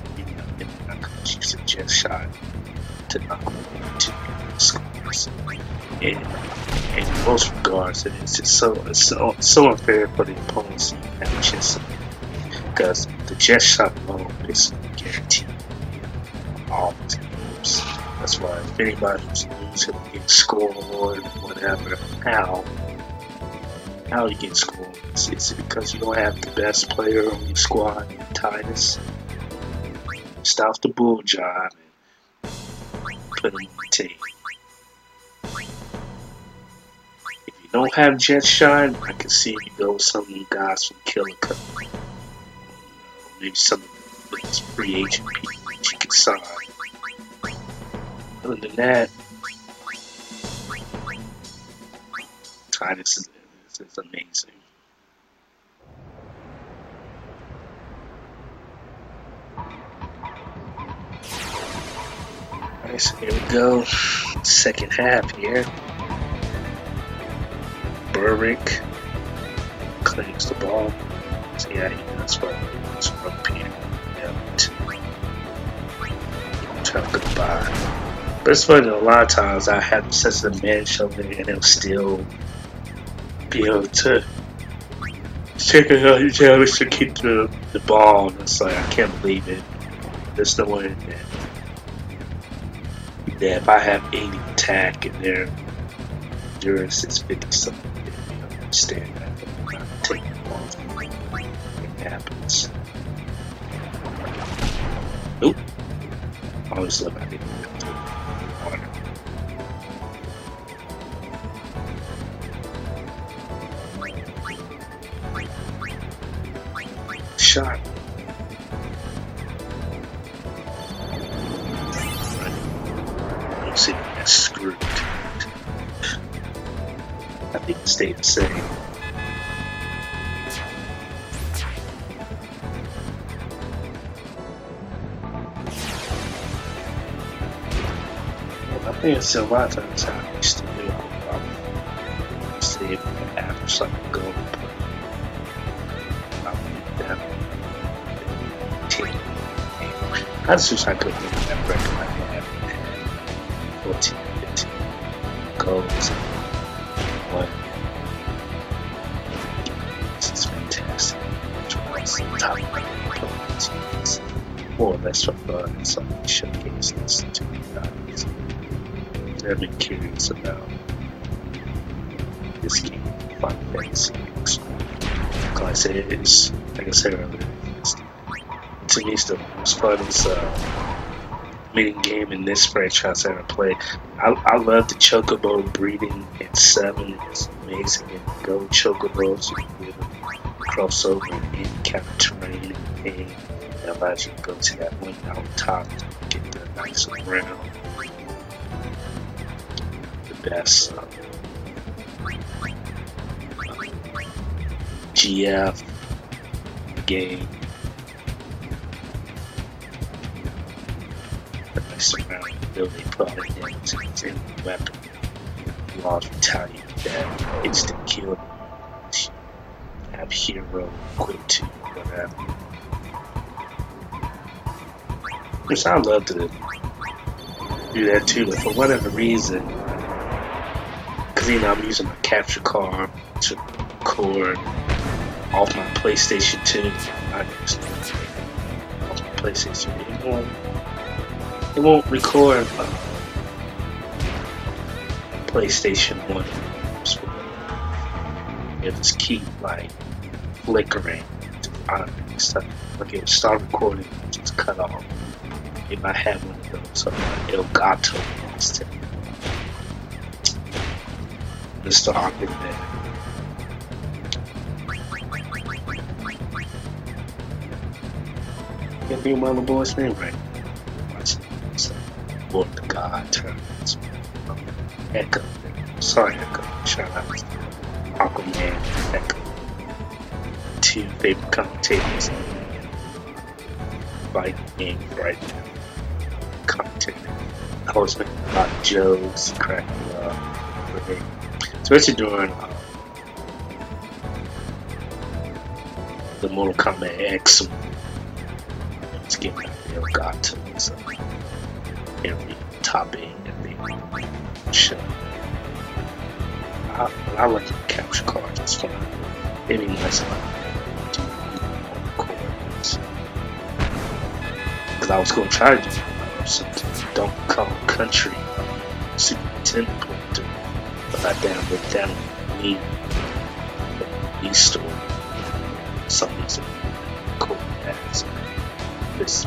if I can use a jet shot to knock them to scores. And in most regards, it's just so unfair for the opponents to have a chance to, because the jet shot alone is guaranteed all the games. That's why if anybody who's losing get scored or whatever, how you get scored? Is it because you don't have the best player on your squad, Tidus? Stop the bull job and put him on the team. If you don't have jet shot, I can see if you go with some of you guys from Killer Cup. Maybe some of those free agent people that you can sign. Other than that, Tidus is amazing. Alright, so here we go. Second half here. Burrick claims the ball. So yeah, that's what it's from Peter. Trying to go by. But it's funny, a lot of times I have the sense of the man over there and they'll still be able to take it out his hands to keep the ball. And it's like, I can't believe it. There's no way that if I have 80 attack and their endurance is 50 something, you don't understand that. I'm not taking the ball. It happens. Oop. I always look at it. Shot. You see, that's screwed. I think it stayed the same. I think it's a lot of times how I used to do it. See if we can have something going. I just wish I could win that record I had. 14, 15 goals. One. This is fantastic. Top opponents. More or less for fun and something to showcase this to the audience. I've been curious about this game, Final Fantasy. Like I said, it is, like I said earlier, to me, it's the most fun meeting game in this franchise I ever played. I love the Chocobo breeding in 7. It's amazing. And go Chocobos, you can really cross over in any kind of terrain and it allows you to go to that one out top to get the nice round. The best GF game. Surrounding the building, probably damage its enemy weapon. Laws will tell you that instant kill. Have hero, quick to whatever. Which I love to do that too, but for whatever reason, because I'm using my capture card to record off my PlayStation 2. I just off my PlayStation 2. It won't record PlayStation 1. It'll just keep like flickering. Okay, start recording, just cut off. If I have one of those Elgato instead. Let's start with that. Can't be one of the boys' name right. Lord the God turns. Echo. Sorry, Echo. Shout out to Aquaman, Echo. 2 favorite commentators in fighting game right now. Commentator. I was making a lot of jokes, cracking up. Especially during the Mortal Kombat X. It's getting out there, got to me. So every topic and the show. I like the capture cards, it's fun. Maybe less fun to record. Because I was going to try to do something Donkey Kong Country Super Nintendo playthrough, but I downloaded that me the store. Some reason cool as this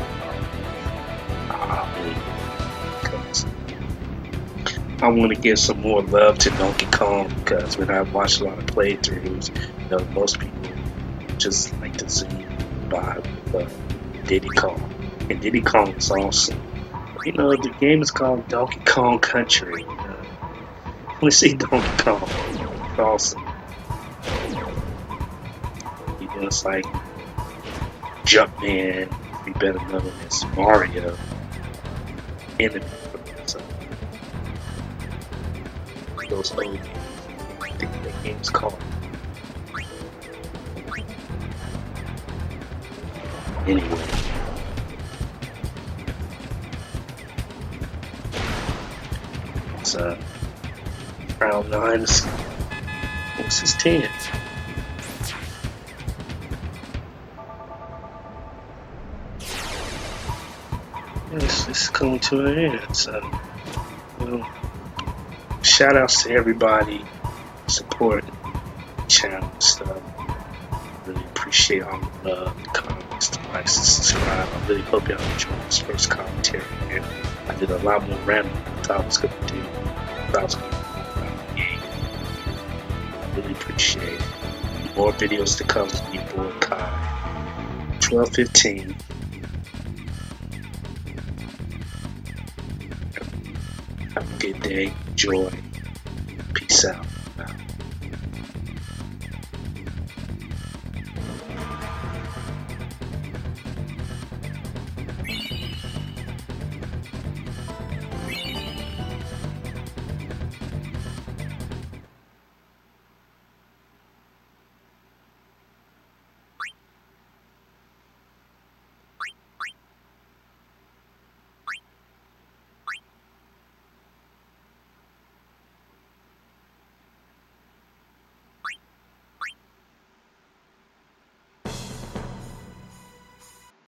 I want to give some more love to Donkey Kong because when I watch a lot of playthroughs, most people just like to zoom by with Diddy Kong. And Diddy Kong is awesome. The game is called Donkey Kong Country. I want to see Donkey Kong. It's awesome. It's like Jumpman, be better known as Mario, enemy those old games. I think that game's called. Anyway. It's round 9. What's his 10? It's coming to an end. So, shout outs to everybody support the channel and stuff. Really appreciate all the love, the comments, the likes, the subscribe. I really hope y'all enjoyed this first commentary here. I did a lot more rambling than I thought I was going to do. I really appreciate it. More videos to come with your boy Kai. 12:15. Have a good day. Enjoy. Peace out.